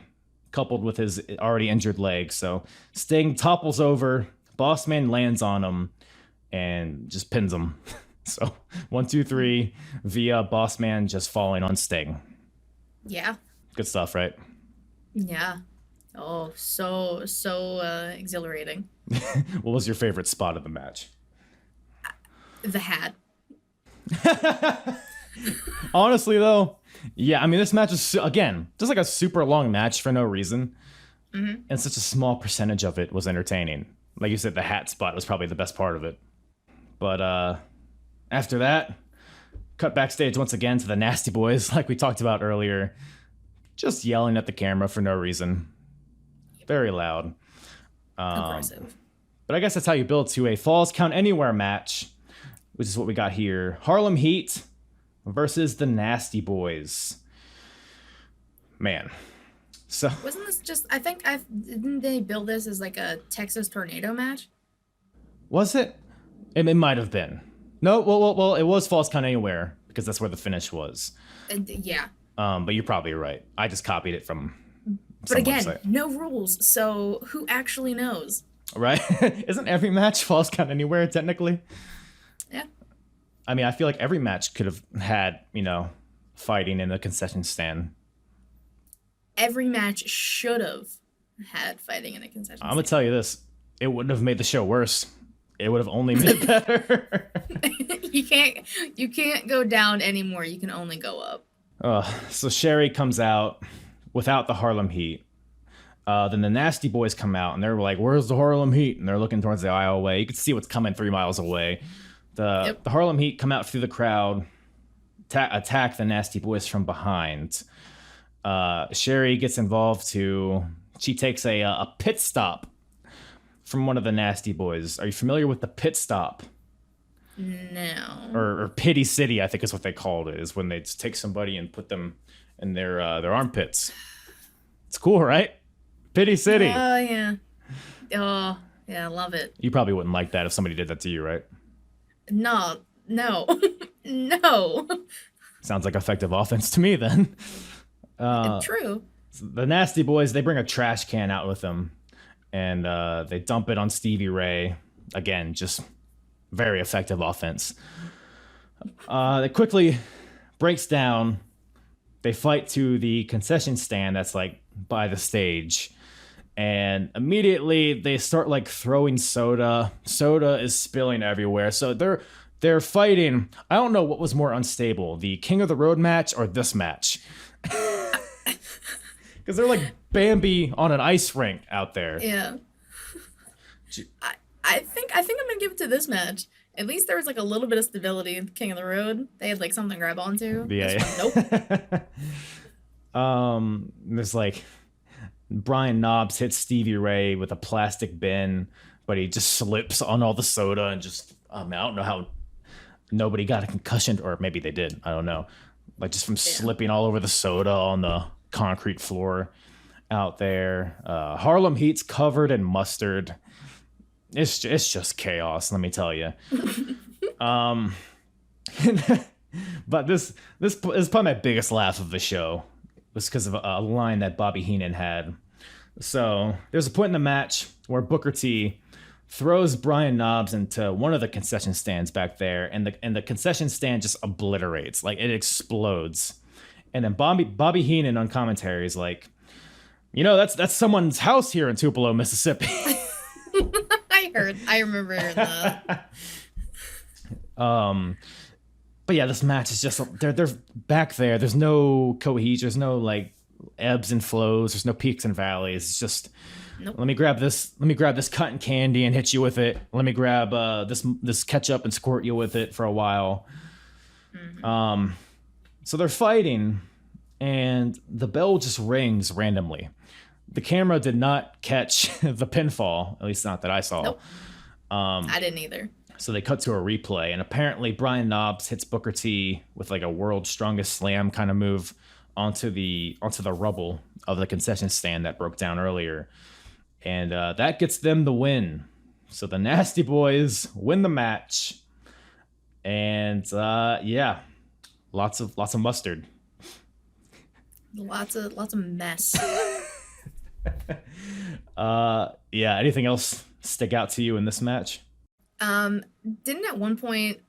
coupled with his already injured leg. So Sting topples over, Boss Man lands on him, and just pins him. So 1, 2, 3 via Boss Man just falling on Sting. Yeah. Good stuff, right? Yeah. Oh, so exhilarating. What was your favorite spot of the match? The hat. Honestly, though, yeah, I mean, this match is, again, just like a super long match for no reason. And such a small percentage of it was entertaining. Like you said, the hat spot was probably the best part of it. But after that, cut backstage once again to the Nasty Boys, like we talked about earlier. Just yelling at the camera for no reason. Very loud. Aggressive. But I guess that's how you build to a Falls Count Anywhere match, which is what we got here. Harlem Heat versus the Nasty Boys. Man. So Wasn't this just, didn't they build this as like a Texas tornado match? was it? It might have been. No, well, it was Falls Count Anywhere because that's where the finish was. Yeah. But you're probably right. I just copied it from But some again, website. no rules, so who actually knows? Right? Isn't every match Falls Count Anywhere technically? Yeah. I mean, I feel like every match could have had, fighting in the concession stand. Every match should have had fighting in a concession I'm gonna tell you this: it wouldn't have made the show worse. It would have only made it better. You can't go down anymore. You can only go up. So Sherry comes out without the Harlem Heat. Then the Nasty Boys come out, and they're like, "Where's the Harlem Heat?" And they're looking towards the aisleway. You can see what's coming 3 miles away. The Harlem Heat come out through the crowd, attack the Nasty Boys from behind. Sherry gets involved too. She takes a pit stop from one of the Nasty Boys. Are you familiar with the pit stop? No. Or Pity City, I think is what they called it, is when they just take somebody and put them in their armpits. It's cool, right? Pity City. Oh, yeah. Oh, yeah, I love it. You probably wouldn't like that if somebody did that to you, right? No. No. Sounds like effective offense to me then. True. The Nasty Boys, they bring a trash can out with them, and they dump it on Stevie Ray. Again, just very effective offense. It quickly breaks down. They fight to the concession stand that's like by the stage, and immediately they start like throwing soda. Soda is spilling everywhere. So they're fighting. I don't know what was more unstable, the King of the Road match or this match. Because they're like Bambi on an ice rink out there. Yeah. I think I'm gonna give it to this match. At least there was like a little bit of stability in King of the Road. They had like something to grab onto. Yeah. Nope. There's like Brian Knobbs hits Stevie Ray with a plastic bin, but he just slips on all the soda and just I don't know how nobody got a concussion, or maybe they did. I don't know. Like just from slipping all over the soda on the concrete floor out there. Harlem Heat's covered in mustard. It's just chaos, let me tell you. But this is probably my biggest laugh of the show. It's because of a line that Bobby Heenan had. So there's a point in the match where Booker T throws Brian Knobbs into one of the concession stands back there, and the concession stand just obliterates, like it explodes. And then Bobby Heenan on commentary is like, that's someone's house here in Tupelo, Mississippi. I remember hearing that. But yeah, this match is just they're back there. There's no cohesion. There's no like ebbs and flows. There's no peaks and valleys. It's just Nope. let me grab this cotton candy and hit you with it. Let me grab this ketchup and squirt you with it for a while. Mm-hmm. So they're fighting, and the bell just rings randomly. The camera did not catch the pinfall, at least not that I saw. Nope. I didn't either. So they cut to a replay, and apparently Brian Knobbs hits Booker T with like a world's strongest slam kind of move onto the rubble of the concession stand that broke down earlier, and that gets them the win. So the Nasty Boys win the match, and lots of mustard. Lots of mess. Yeah. Anything else stick out to you in this match? Didn't at one point,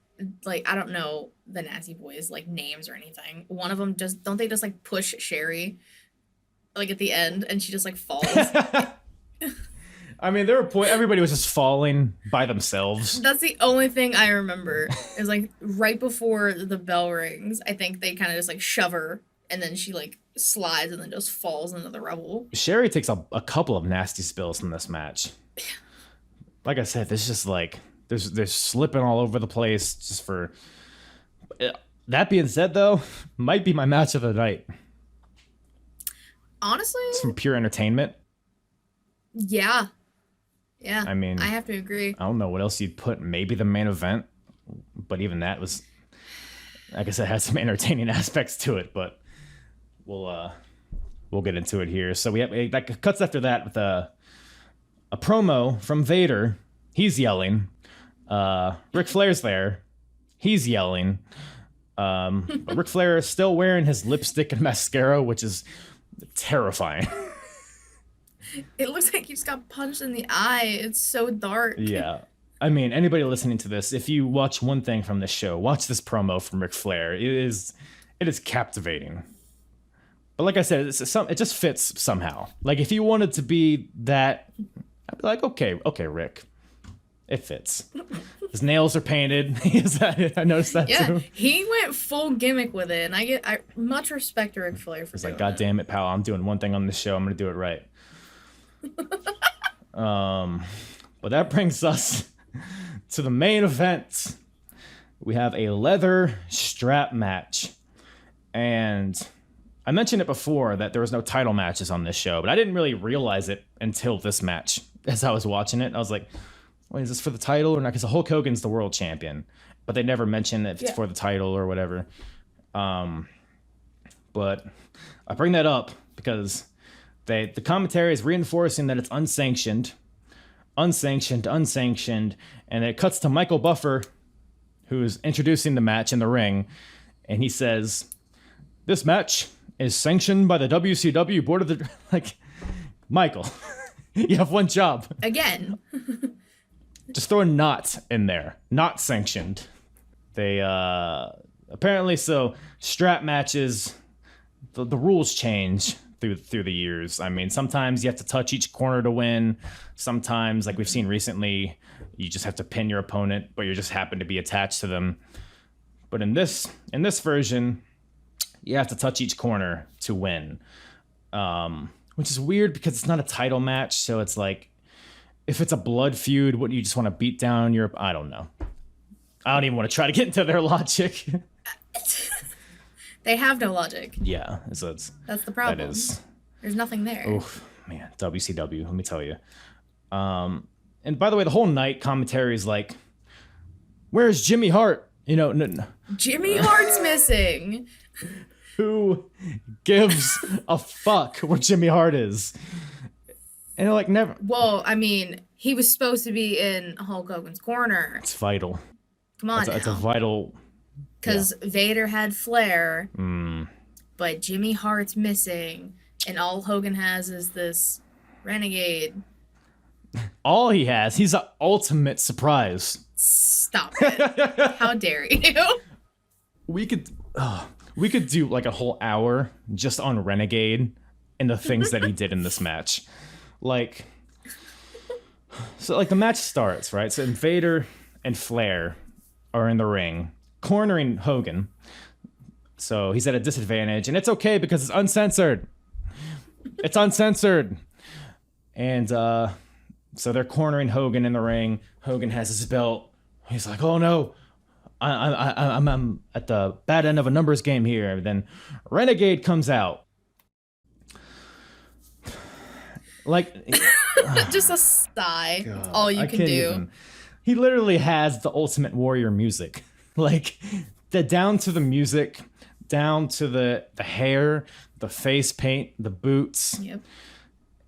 like, I don't know the Nasty Boys like names or anything. One of them don't they just like push Sherry like at the end and she just like falls? I mean, there were everybody was just falling by themselves. That's the only thing I remember. It was like right before the bell rings. I think they kind of just like shove her and then she like slides and then just falls into the rubble. Sherry takes a couple of nasty spills in this match. Like I said, there's just like there's slipping all over the place. Just for that being said, though, might be my match of the night. Honestly, some pure entertainment. Yeah. I mean, I have to agree. I don't know what else you'd put. Maybe the main event, but even that was, I guess, it had some entertaining aspects to it. But we'll get into it here. So we have that cuts after that with a promo from Vader. He's yelling. Ric Flair's there. He's yelling. But Ric Flair is still wearing his lipstick and mascara, which is terrifying. It looks like he just got punched in the eye. It's so dark. Yeah. I mean, anybody listening to this, if you watch one thing from this show, watch this promo from Ric Flair. It is captivating. But like I said, it just fits somehow. Like if you wanted to be that, I'd be like, okay, Rick. It fits. His nails are painted. I noticed that too. He went full gimmick with it, and I much respect to Ric Flair for He's doing like, God damn it, pal! I'm doing one thing on this show. I'm gonna do it right. But that brings us to the main event. We have a leather strap match, and I mentioned it before that there was no title matches on this show, but I didn't really realize it until this match. As I was watching it, I was like, wait, is this for the title or not? Because Hulk Hogan's the world champion, but they never mention if it's for the title or whatever. But I bring that up because the commentary is reinforcing that it's unsanctioned, and it cuts to Michael Buffer, who's introducing the match in the ring, and he says, "This match is sanctioned by the WCW board of the..." Like, Michael, you have one job. Again. Just throw a not in there. Not sanctioned. They, apparently, so strap matches, the rules change through the years. I mean, sometimes you have to touch each corner to win. Sometimes, like we've seen recently, you just have to pin your opponent, but you just happen to be attached to them. But in this version, you have to touch each corner to win. Which is weird because it's not a title match, so it's like, if it's a blood feud, wouldn't you just want to beat down your... I don't know. I don't even want to try to get into their logic. They have no logic. Yeah. That's the problem. That is. There's nothing there. Oh, man. WCW, let me tell you. And by the way, the whole night commentary is like, where's Jimmy Hart? You know, Jimmy Hart's missing. Who gives a fuck where Jimmy Hart is? And like never. Well, I mean, he was supposed to be in Hulk Hogan's corner. It's vital. Come on, it's a vital. Because Vader had Flair, but Jimmy Hart's missing, and all Hogan has is this Renegade. All he has, he's an ultimate surprise. Stop it! How dare you? We could do like a whole hour just on Renegade and the things that he did in this match. Like, so like the match starts, right? So Vader and Flair are in the ring, cornering Hogan. So he's at a disadvantage, and it's okay because it's uncensored. It's uncensored. And so they're cornering Hogan in the ring. Hogan has his belt. He's like, oh no, I'm at the bad end of a numbers game here. Then Renegade comes out. Like, just a sigh. God, All you can do. He literally has the Ultimate Warrior music. Like, down to the music, down to the hair, the face paint, the boots. Yep.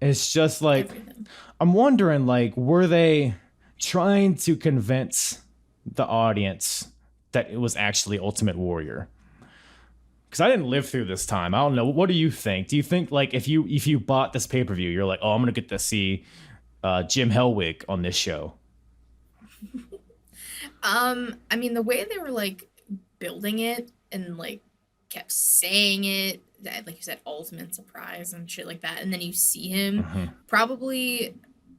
It's just like, Everything. I'm wondering, like, were they trying to convince the audience that it was actually Ultimate Warrior? because I didn't live through this time. I don't know. What do you think? Do you think like if you bought this pay-per-view, you're like, oh, I'm gonna get to see Jim Hellwig on this show? I mean, the way they were like building it and like kept saying it, that like you said, ultimate surprise and shit like that, and then you see him, probably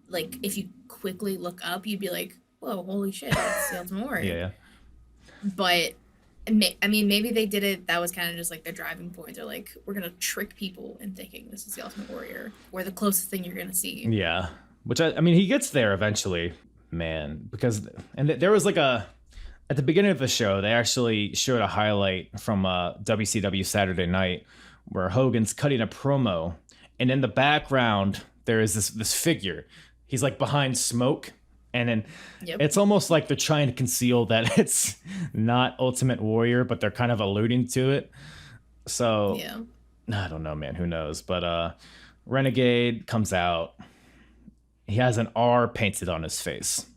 like if you quickly look up, you'd be like, whoa, holy shit, that's the Ultimate Warrior. Yeah. But I mean, maybe they did it. That was kind of just like their driving point. They're like, we're gonna trick people in thinking this is the Ultimate Warrior, or the closest thing you're gonna see. Yeah, which I mean, he gets there eventually, man. Because there was like at the beginning of the show, they actually showed a highlight from WCW Saturday Night where Hogan's cutting a promo, and in the background there is this figure. He's like behind smoke. And then it's almost like they're trying to conceal that it's not Ultimate Warrior, but they're kind of alluding to it. So I don't know, man. Who knows? But Renegade comes out. He has an R painted on his face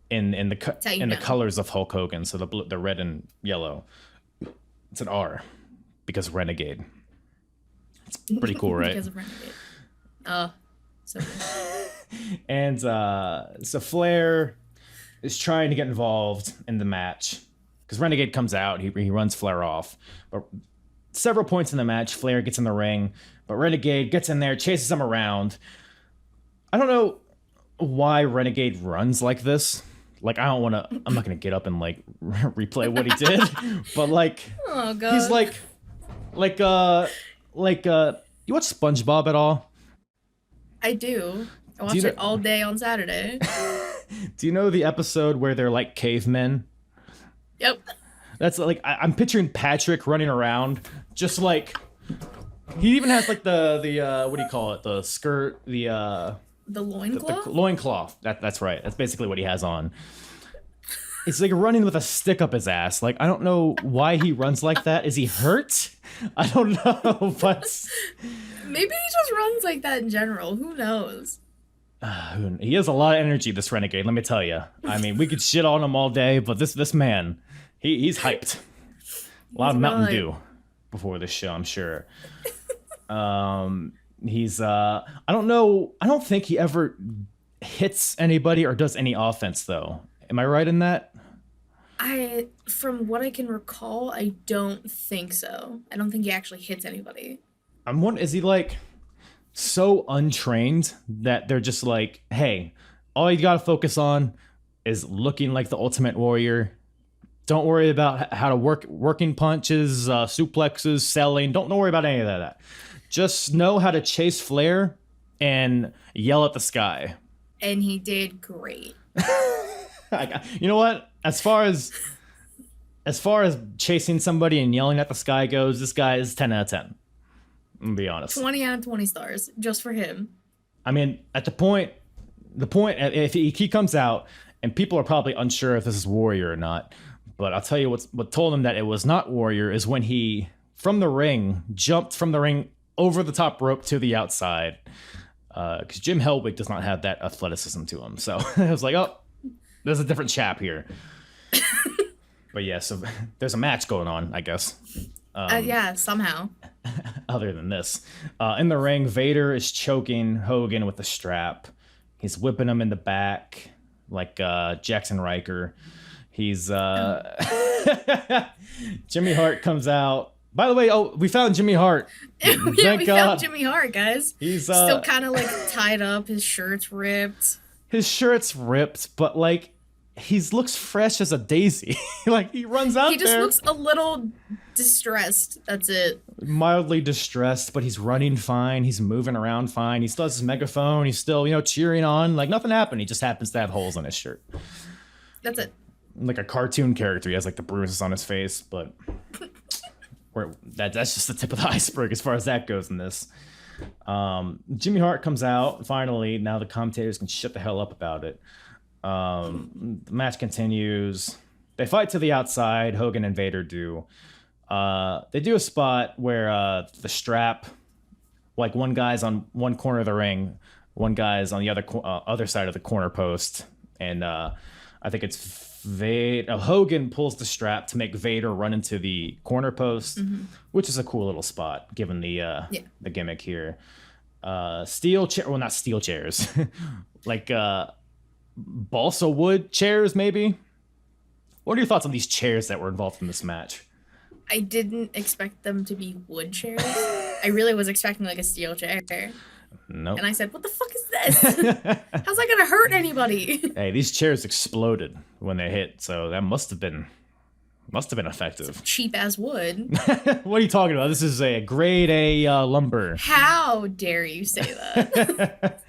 in the colors of Hulk Hogan. So the red and yellow. It's an R because Renegade. It's pretty cool, right? Because of Renegade. So and so Flair is trying to get involved in the match because Renegade comes out. He runs Flair off. But several points in the match, Flair gets in the ring, but Renegade gets in there, chases him around. I don't know why Renegade runs like this. Like, I'm not going to get up and like replay what he did, but like, oh god, he's like you watch SpongeBob at all? I do. I watched it all day on Saturday. Do you know the episode where they're like cavemen? Yep. That's like I'm picturing Patrick running around, just like he even has like the what do you call it? The skirt, the loincloth? The loincloth. That's right. That's basically what he has on. It's like running with a stick up his ass. Like, I don't know why he runs like that. Is he hurt? I don't know, but maybe he just runs like that in general. Who knows? He has a lot of energy, this Renegade, let me tell you. I mean, we could shit on him all day, but this man, he's hyped. A lot of Mountain Dew before this show, I'm sure. He's I don't know. I don't think he ever hits anybody or does any offense, though. Am I right in that? From what I can recall, I don't think so. I don't think he actually hits anybody. I'm wondering, is he like so untrained that they're just like, hey, all you gotta focus on is looking like the Ultimate Warrior. Don't worry about how to working punches, suplexes, selling. Don't worry about any of that. Just know how to chase Flair and yell at the sky. And he did great. You know what? As far as chasing somebody and yelling at the sky goes, this guy is 10 out of 10. I'm gonna be honest. 20 out of 20 stars just for him. I mean, at the point if he comes out and people are probably unsure if this is Warrior or not, but I'll tell you what told him that it was not Warrior is when he jumped from the ring over the top rope to the outside. Because Jim Hellwig does not have that athleticism to him, so I was like, oh, there's a different chap here. But yeah, so there's a match going on, I guess. Yeah, somehow. Other than this. In the ring, Vader is choking Hogan with a strap. He's whipping him in the back like Jackson Riker. He's... Jimmy Hart comes out. By the way, we found Jimmy Hart. Yeah, we found Jimmy Hart, guys. He's still kind of like tied up. His shirt's ripped. His shirt's ripped, but like he looks fresh as a daisy. Like he runs out there. He just looks a little distressed. That's it. Mildly distressed, but he's running fine. He's moving around fine. He still has his megaphone. He's still, cheering on. Like nothing happened. He just happens to have holes on his shirt. That's it. Like a cartoon character. He has like the bruises on his face, but that's just the tip of the iceberg as far as that goes in this. Jimmy Hart comes out finally. Now the commentators can shut the hell up about it. The match continues. They fight to the outside. Hogan and Vader do. They do a spot where the strap, like one guy's on one corner of the ring, one guy's on the other side of the corner post, and I think it's Vader. Hogan pulls the strap to make Vader run into the corner post, which is a cool little spot given the gimmick here. Steel chair, well, not steel chairs, like balsa wood chairs, maybe. What are your thoughts on these chairs that were involved in this match? I didn't expect them to be wood chairs. I really was expecting like a steel chair. Nope. And I said, what the fuck is this? How's that gonna hurt anybody? Hey, these chairs exploded when they hit, so that must have been effective. Cheap as wood. What are you talking about? This is a grade A lumber. How dare you say that?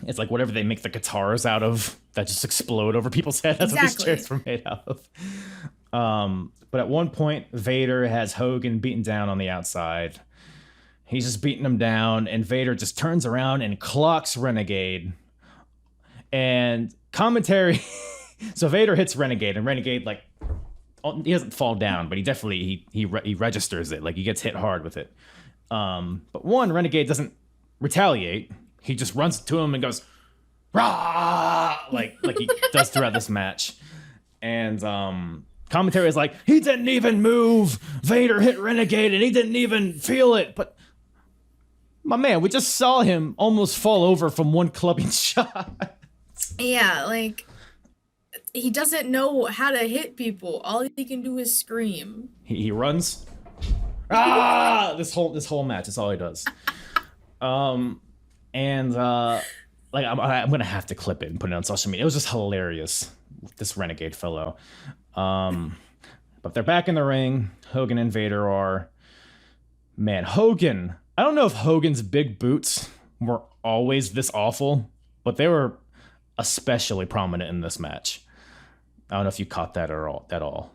It's like whatever they make the guitars out of that just explode over people's heads. That's what these chairs were made out of. But at one point, Vader has Hogan beaten down on the outside. He's just beating him down, and Vader just turns around and clocks Renegade. And commentary... So Vader hits Renegade, and Renegade, like, he doesn't fall down, but he definitely, he registers it. Like, he gets hit hard with it. But one, Renegade doesn't retaliate. He just runs to him and goes, rah! Like he does throughout this match. And commentary is like, he didn't even move. Vader hit Renegade, and he didn't even feel it. But, my man, we just saw him almost fall over from one clubbing shot. Yeah, like... He doesn't know how to hit people. All he can do is scream. He runs. Ah! This whole match. That's all he does. Like I'm gonna have to clip it and put it on social media. It was just hilarious. This Renegade fellow. But they're back in the ring. Hogan and Vader are. Man, Hogan. I don't know if Hogan's big boots were always this awful, but they were especially prominent in this match. I don't know if you caught that at all.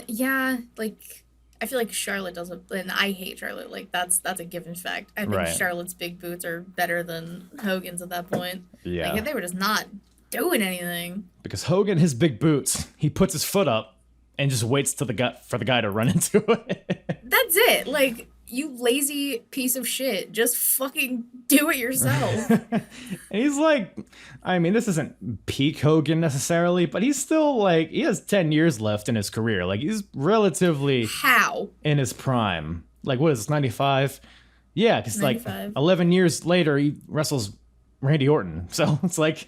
Yeah, like I feel like Charlotte doesn't, and I hate Charlotte. Like that's a given fact. I think Charlotte's big boots are better than Hogan's at that point. Yeah, like, they were just not doing anything. Because Hogan, his big boots, he puts his foot up and just waits for the guy to run into it. That's it. Like, you lazy piece of shit. Just fucking do it yourself. And he's like, I mean, this isn't peak Hogan necessarily, but he's still like, he has 10 years left in his career. Like, he's relatively in his prime. Like, what is this, 95? Yeah, because like 11 years later, he wrestles Randy Orton. So it's like,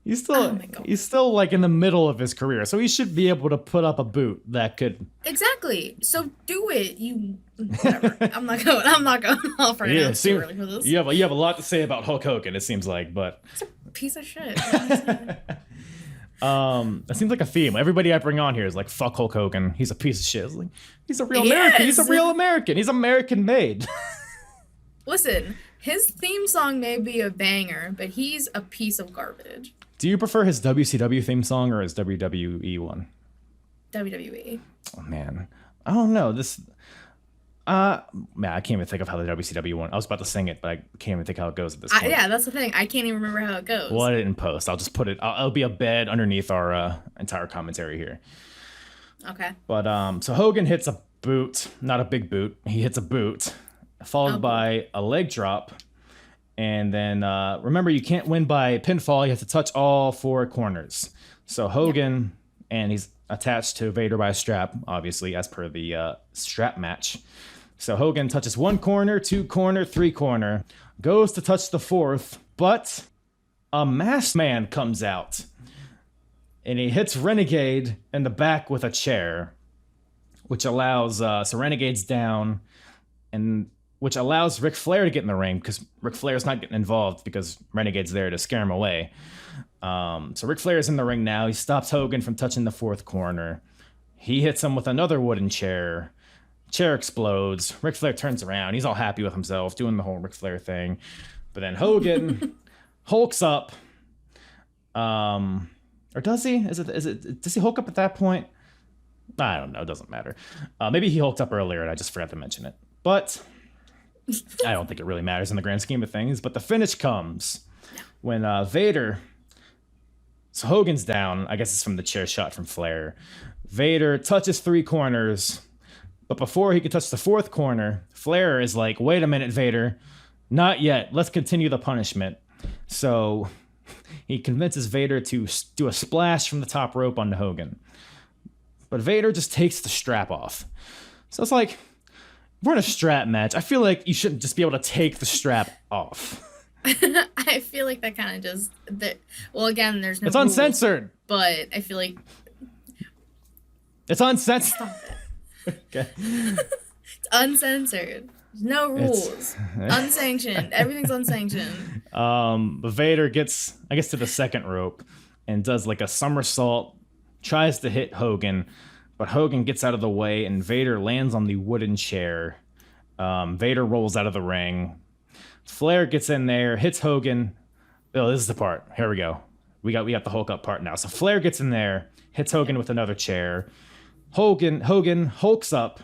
he's still like in the middle of his career. So he should be able to put up a boot that could. Exactly. So do it. Whatever. I'm not going off right now. It's too early for this. You have a lot to say about Hulk Hogan, it seems like, but it's a piece of shit. That seems like a theme. Everybody I bring on here is like, fuck Hulk Hogan. He's a piece of shit. Like, he's a real American. He's a real American. He's American made. Listen, his theme song may be a banger, but he's a piece of garbage. Do you prefer his WCW theme song or his WWE one? WWE. Oh man, I don't know this. Man, I can't even think of how the WCW one. I was about to sing it, but I can't even think how it goes at this point. Yeah, that's the thing. I can't even remember how it goes. Well, I didn't post. I'll just put it. It'll be a bed underneath our entire commentary here. Okay. But so Hogan hits a boot, not a big boot. He hits a boot, followed by a leg drop. And then, remember, you can't win by pinfall. You have to touch all four corners. So Hogan, and he's attached to Vader by a strap, obviously, as per the strap match. So Hogan touches one corner, two corner, three corner, goes to touch the fourth, but a masked man comes out. And he hits Renegade in the back with a chair, which allows, so Renegade's down, and which allows Ric Flair to get in the ring because Ric Flair's not getting involved because Renegade's there to scare him away. So Ric Flair's in the ring now. He stops Hogan from touching the fourth corner. He hits him with another wooden chair. Chair explodes. Ric Flair turns around. He's all happy with himself, doing the whole Ric Flair thing. But then Hogan hulks up. Or does he? Does he hulk up at that point? I don't know. It doesn't matter. Maybe he hulked up earlier and I just forgot to mention it. But I don't think it really matters in the grand scheme of things. But the finish comes when Vader... So Hogan's down. I guess it's from the chair shot from Flair. Vader touches three corners. But before he could touch the fourth corner, Flair is like, wait a minute, Vader. Not yet. Let's continue the punishment. So he convinces Vader to do a splash from the top rope onto Hogan. But Vader just takes the strap off. So it's like, we're in a strap match. I feel like you shouldn't just be able to take the strap off. I feel like that kind of just... Well, again, there's no It's uncensored. Rules, but I feel like... It's uncensored. Stop it. Okay. It's uncensored. No rules. Unsanctioned. Everything's unsanctioned. But Vader gets, I guess, to the second rope and does like a somersault, tries to hit Hogan, but Hogan gets out of the way and Vader lands on the wooden chair. Vader rolls out of the ring. Flair gets in there, hits Hogan. Oh, this is the part. Here we go. We got the Hulk up part now. So Flair gets in there, hits Hogan with another chair. Hogan hulks up,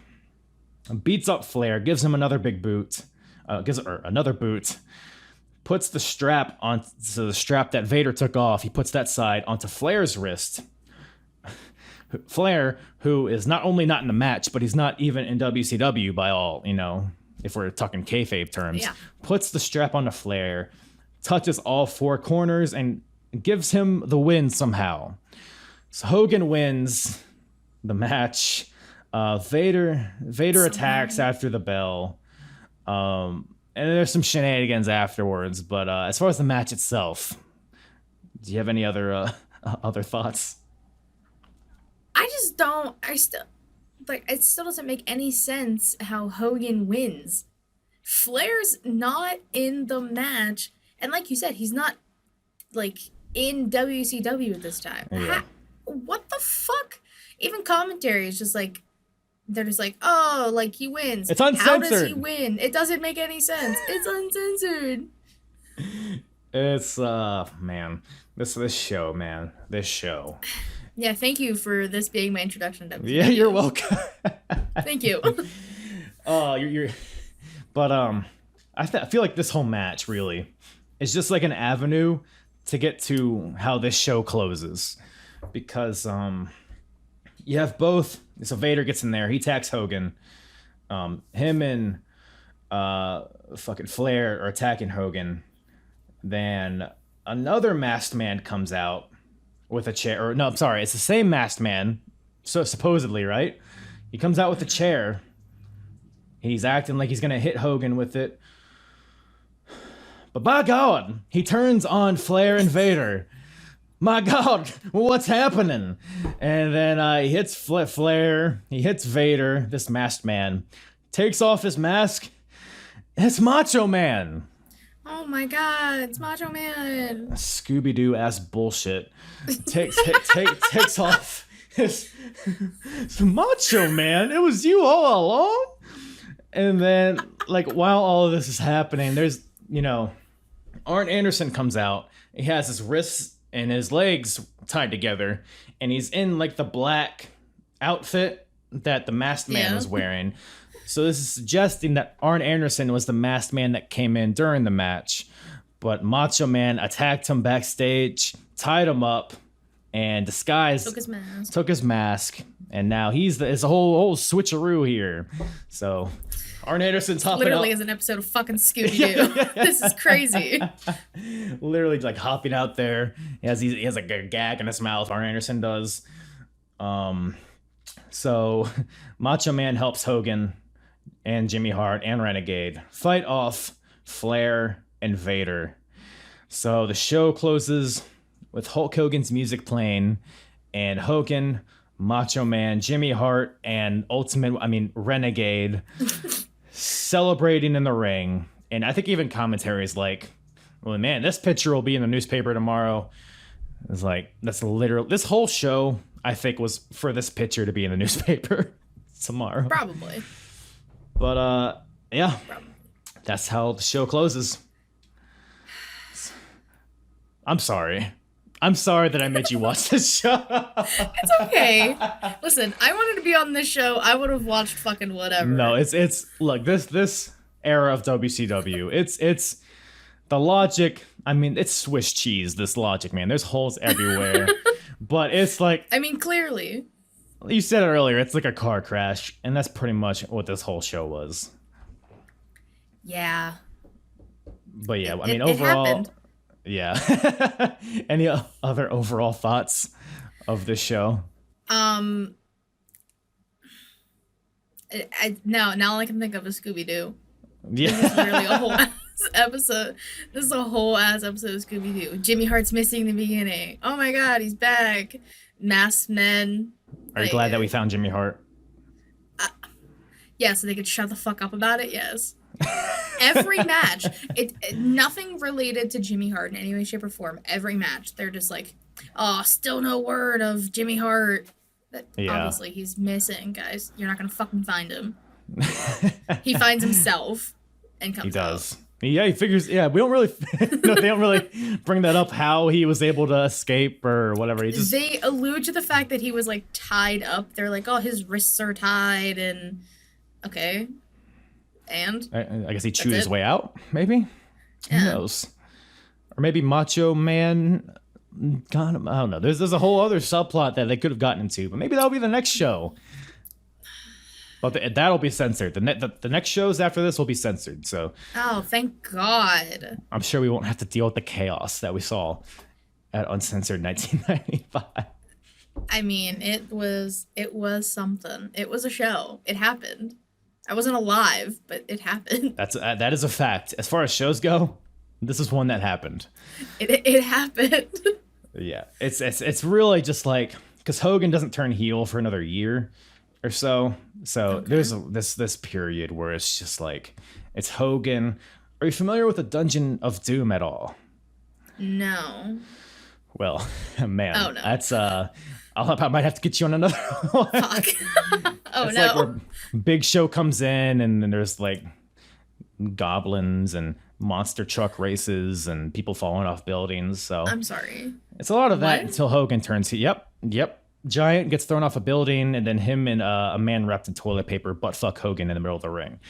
beats up Flair, gives him another big boot, another boot, puts the strap on, so the strap that Vader took off, he puts that side onto Flair's wrist. Flair, who is not only not in the match, but he's not even in WCW by all, if we're talking kayfabe terms, puts the strap onto Flair, touches all four corners, and gives him the win somehow. So Hogan wins the match. Vader attacks after the bell. And there's some shenanigans afterwards, but as far as the match itself, do you have any other thoughts? It still doesn't make any sense how Hogan wins. Flair's not in the match, and like you said, he's not like in WCW at this time. Yeah. What the fuck? Even commentary is just like, they're just like, oh, like he wins. It's uncensored. How does he win? It doesn't make any sense. It's uncensored. It's man, this show. Yeah, thank you for this being my introduction to WCW. Yeah, you're welcome. Thank you. But I feel like this whole match really is just like an avenue to get to how this show closes, because you have both. So Vader gets in there, he attacks Hogan. Him and fucking Flair are attacking Hogan. Then another masked man comes out with a chair. Or no, I'm sorry, it's the same masked man. So supposedly, right? He comes out with a chair. He's acting like he's gonna hit Hogan with it. But by God, he turns on Flair and Vader. My God, what's happening? And then he hits Flair, he hits Vader, this masked man, takes off his mask. It's Macho Man. Oh my God, it's Macho Man. Scooby-Doo ass bullshit. Takes off his Macho Man. It was you all along. And then, like, while all of this is happening, there's, Arn Anderson comes out. He has his wrists and his legs tied together, and he's in like the black outfit that the masked man was wearing. So this is suggesting that Arn Anderson was the masked man that came in during the match, but Macho Man attacked him backstage, tied him up, and disguised, took his mask, and now it's a whole switcheroo here. So Arn Anderson's hopping literally out. is an episode of fucking Scooby-Doo. This is crazy. Literally like hopping out there. He has like a gag in his mouth. Arn Anderson does. So Macho Man helps Hogan and Jimmy Hart and Renegade fight off Flair and Vader. So the show closes with Hulk Hogan's music playing, and Hogan, Macho Man, Jimmy Hart, and Renegade celebrating in the ring. And I think even commentary is like, well, man, this picture will be in the newspaper tomorrow. It's like, that's literal. This whole show, I think, was for this picture to be in the newspaper tomorrow. Probably. But, yeah, that's how the show closes. I'm sorry. I'm sorry that I made you watch this show. It's okay. Listen, I wanted to be on this show. I would have watched fucking whatever. No, it's look, this era of WCW, it's the logic. I mean, it's Swiss cheese, this logic, man. There's holes everywhere. But it's like, I mean, clearly. You said it earlier, it's like a car crash, and that's pretty much what this whole show was. Yeah. But yeah, overall, Yeah. Any other overall thoughts of this show? No, now all I can think of is Scooby-Doo. Yeah. This is literally a whole ass episode. This is a whole ass episode of Scooby-Doo. Jimmy Hart's missing in the beginning. Oh my god, he's back. Masked men. Are you glad that we found Jimmy Hart? Yeah, so they could shut the fuck up about it, yes. Every match, nothing related to Jimmy Hart in any way, shape, or form. Every match, they're just like, oh, still no word of Jimmy Hart. Obviously, he's missing, guys. You're not gonna fucking find him. He finds himself and comes. He does. Out. Yeah, he figures. Yeah, we don't really. No, they don't really bring that up. How he was able to escape or whatever. They allude to the fact that he was like tied up. They're like, oh, his wrists are tied, and okay, and I guess he chewed his way out. Maybe. Yeah. Who knows? Or maybe Macho Man got him. I don't know. There's a whole other subplot that they could have gotten into, but maybe that'll be the next show. But that'll be censored. The next shows after this will be censored. So. Oh, thank God. I'm sure we won't have to deal with the chaos that we saw at Uncensored 1995. I mean, it was something. It was a show. It happened. I wasn't alive, but it happened. That is a fact. As far as shows go, this is one that happened. It happened. Yeah, it's really just like because Hogan doesn't turn heel for another year or so. So there's this period where it's just like it's Hogan. Are you familiar with the Dungeon of Doom at all? No. Well, man, oh, no. That's I might have to get you on another one. Fuck. Oh it's no. Like where Big Show comes in and then there's like goblins and monster truck races and people falling off buildings. So I'm sorry. It's a lot of that until Hogan turns. Yep. Giant gets thrown off a building, and then him and a man wrapped in toilet paper butt fuck Hogan in the middle of the ring.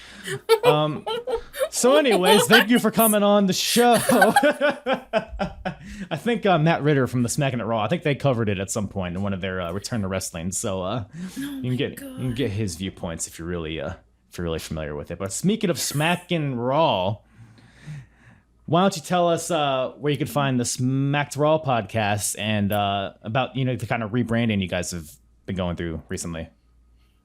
So, anyways, thank you for coming on the show. I think Matt Ritter from the Smackin' It Raw. I think they covered it at some point in one of their Return to Wrestling. So you can get his viewpoints if you're really familiar with it. But speaking of Smackin' Raw. Why don't you tell us where you can find the Smacked Raw podcast and about the kind of rebranding you guys have been going through recently?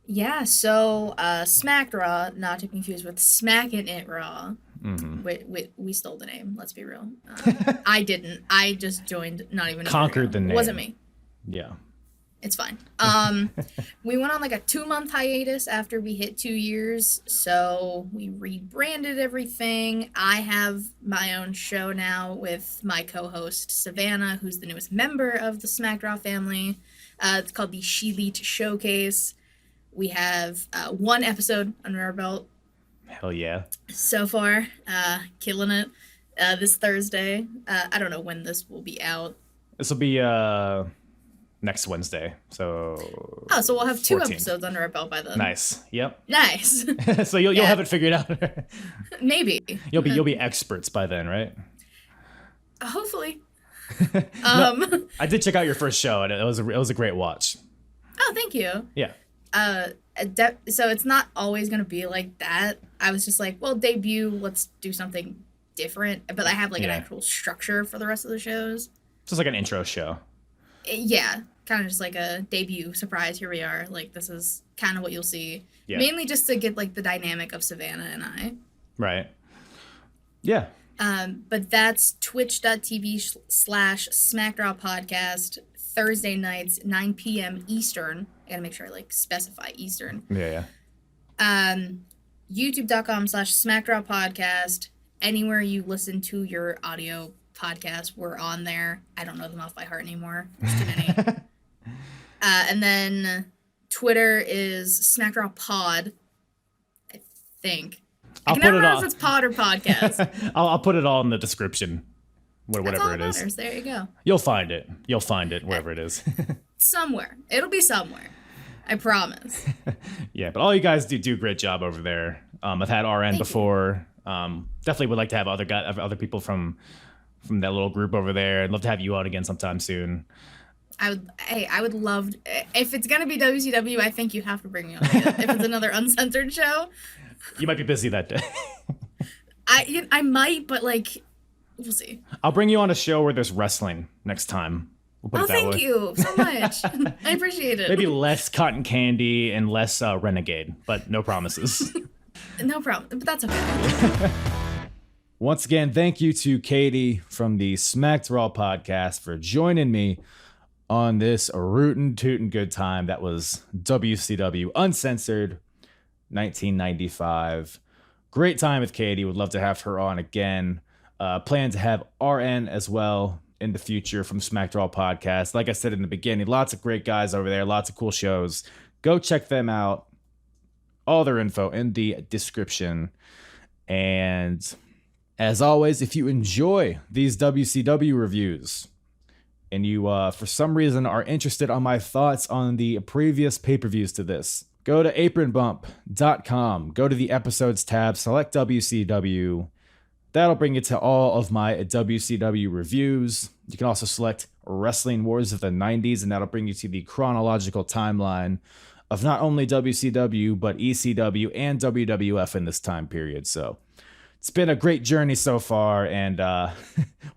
Yeah, so Smacked Raw, not to confuse with Smackin' It Raw. Mm-hmm. We stole the name. Let's be real. I didn't. I just joined. Not even conquered the name. It wasn't me. Yeah. It's fine. We went on like a 2-month hiatus after we hit 2 years, so we rebranded everything. I have my own show now with my co-host Savannah, who's the newest member of the Smacked Raw family. It's called the She-Leet Showcase. We have 1 episode under our belt. Hell yeah. So far, killing it. This Thursday. I don't know when this will be out. This will be next Wednesday. So we'll have 2 14th. Episodes under our belt by then. Nice. Yep. Nice. So you'll have it figured out. Maybe. You'll be experts by then, right? Hopefully. No, I did check out your first show and it was a great watch. Oh, thank you. Yeah. So it's not always going to be like that. I was just like, well, debut, let's do something different. But I have like an actual structure for the rest of the shows. Just like an intro show. Yeah, kind of just like a debut surprise. Here we are. Like, this is kind of what you'll see. Yeah. Mainly just to get like the dynamic of Savannah and I. Right. Yeah. But that's twitch.tv/SmackDraw podcast, Thursday nights, 9 p.m. Eastern. I gotta make sure I like specify Eastern. Yeah. YouTube.com/SmackDraw podcast. Anywhere you listen to your audio podcast, we're on there. I don't know them off by heart anymore. There's too many. And then Twitter is SmackDraw Pod, I think. I can never remember if it's pod or podcast. I'll put it all in the description. Whatever it is. There you go. You'll find it wherever it is. Somewhere. It'll be somewhere. I promise. Yeah, but all you guys do a great job over there. I've had RN before. Definitely would like to have other people from that little group over there. I'd love to have you on again sometime soon. I would love, if it's gonna be WCW, I think you have to bring me on again. If it's another Uncensored show. You might be busy that day. I might, but like, we'll see. I'll bring you on a show where there's wrestling next time. We'll put Oh, it that thank way. you so much. I appreciate it. Maybe less cotton candy and less Renegade, but no promises. No problem, but that's okay. Once again, thank you to Katie from the Smacked Raw podcast for joining me on this rootin' tootin' good time. That was WCW Uncensored 1995. Great time with Katie. Would love to have her on again. Plan to have RN as well in the future from Smacked Raw podcast. Like I said in the beginning, lots of great guys over there, lots of cool shows. Go check them out. All their info in the description. And as always, if you enjoy these WCW reviews and you, for some reason, are interested on my thoughts on the previous pay-per-views to this, go to apronbump.com, go to the episodes tab, select WCW. That'll bring you to all of my WCW reviews. You can also select Wrestling Wars of the 90s, and that'll bring you to the chronological timeline of not only WCW, but ECW and WWF in this time period. So it's been a great journey so far, and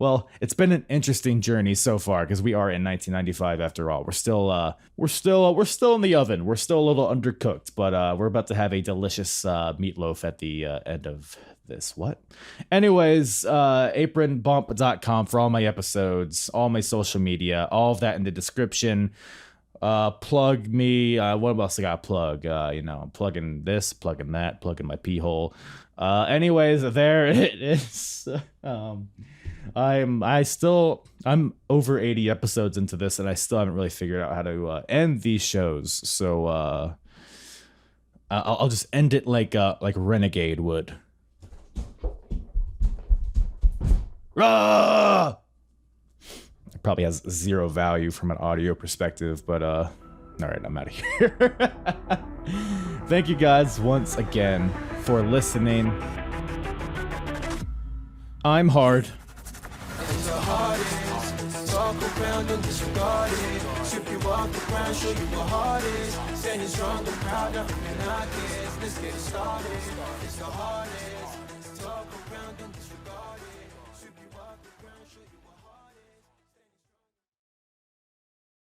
well, it's been an interesting journey so far because we are in 1995 after all. We're still in the oven. We're still a little undercooked, but we're about to have a delicious meatloaf at the end of this. What? Anyways, apronbump.com for all my episodes, all my social media, all of that in the description. Plug me. What else I got to plug? I'm plugging this, plugging that, plugging my pee hole. Anyways, there it is. I'm over 80 episodes into this, and I still haven't really figured out how to end these shows. So I'll just end it like Renegade would. Rah! It probably has zero value from an audio perspective, but all right, I'm out of here. Thank you guys once again for listening. I'm hard. And the hardest, talk around and disregard it. Strip you off the ground, show you what hard is. Standing strong and proud, nothing can knock it. Let's get it started. It's the hardest.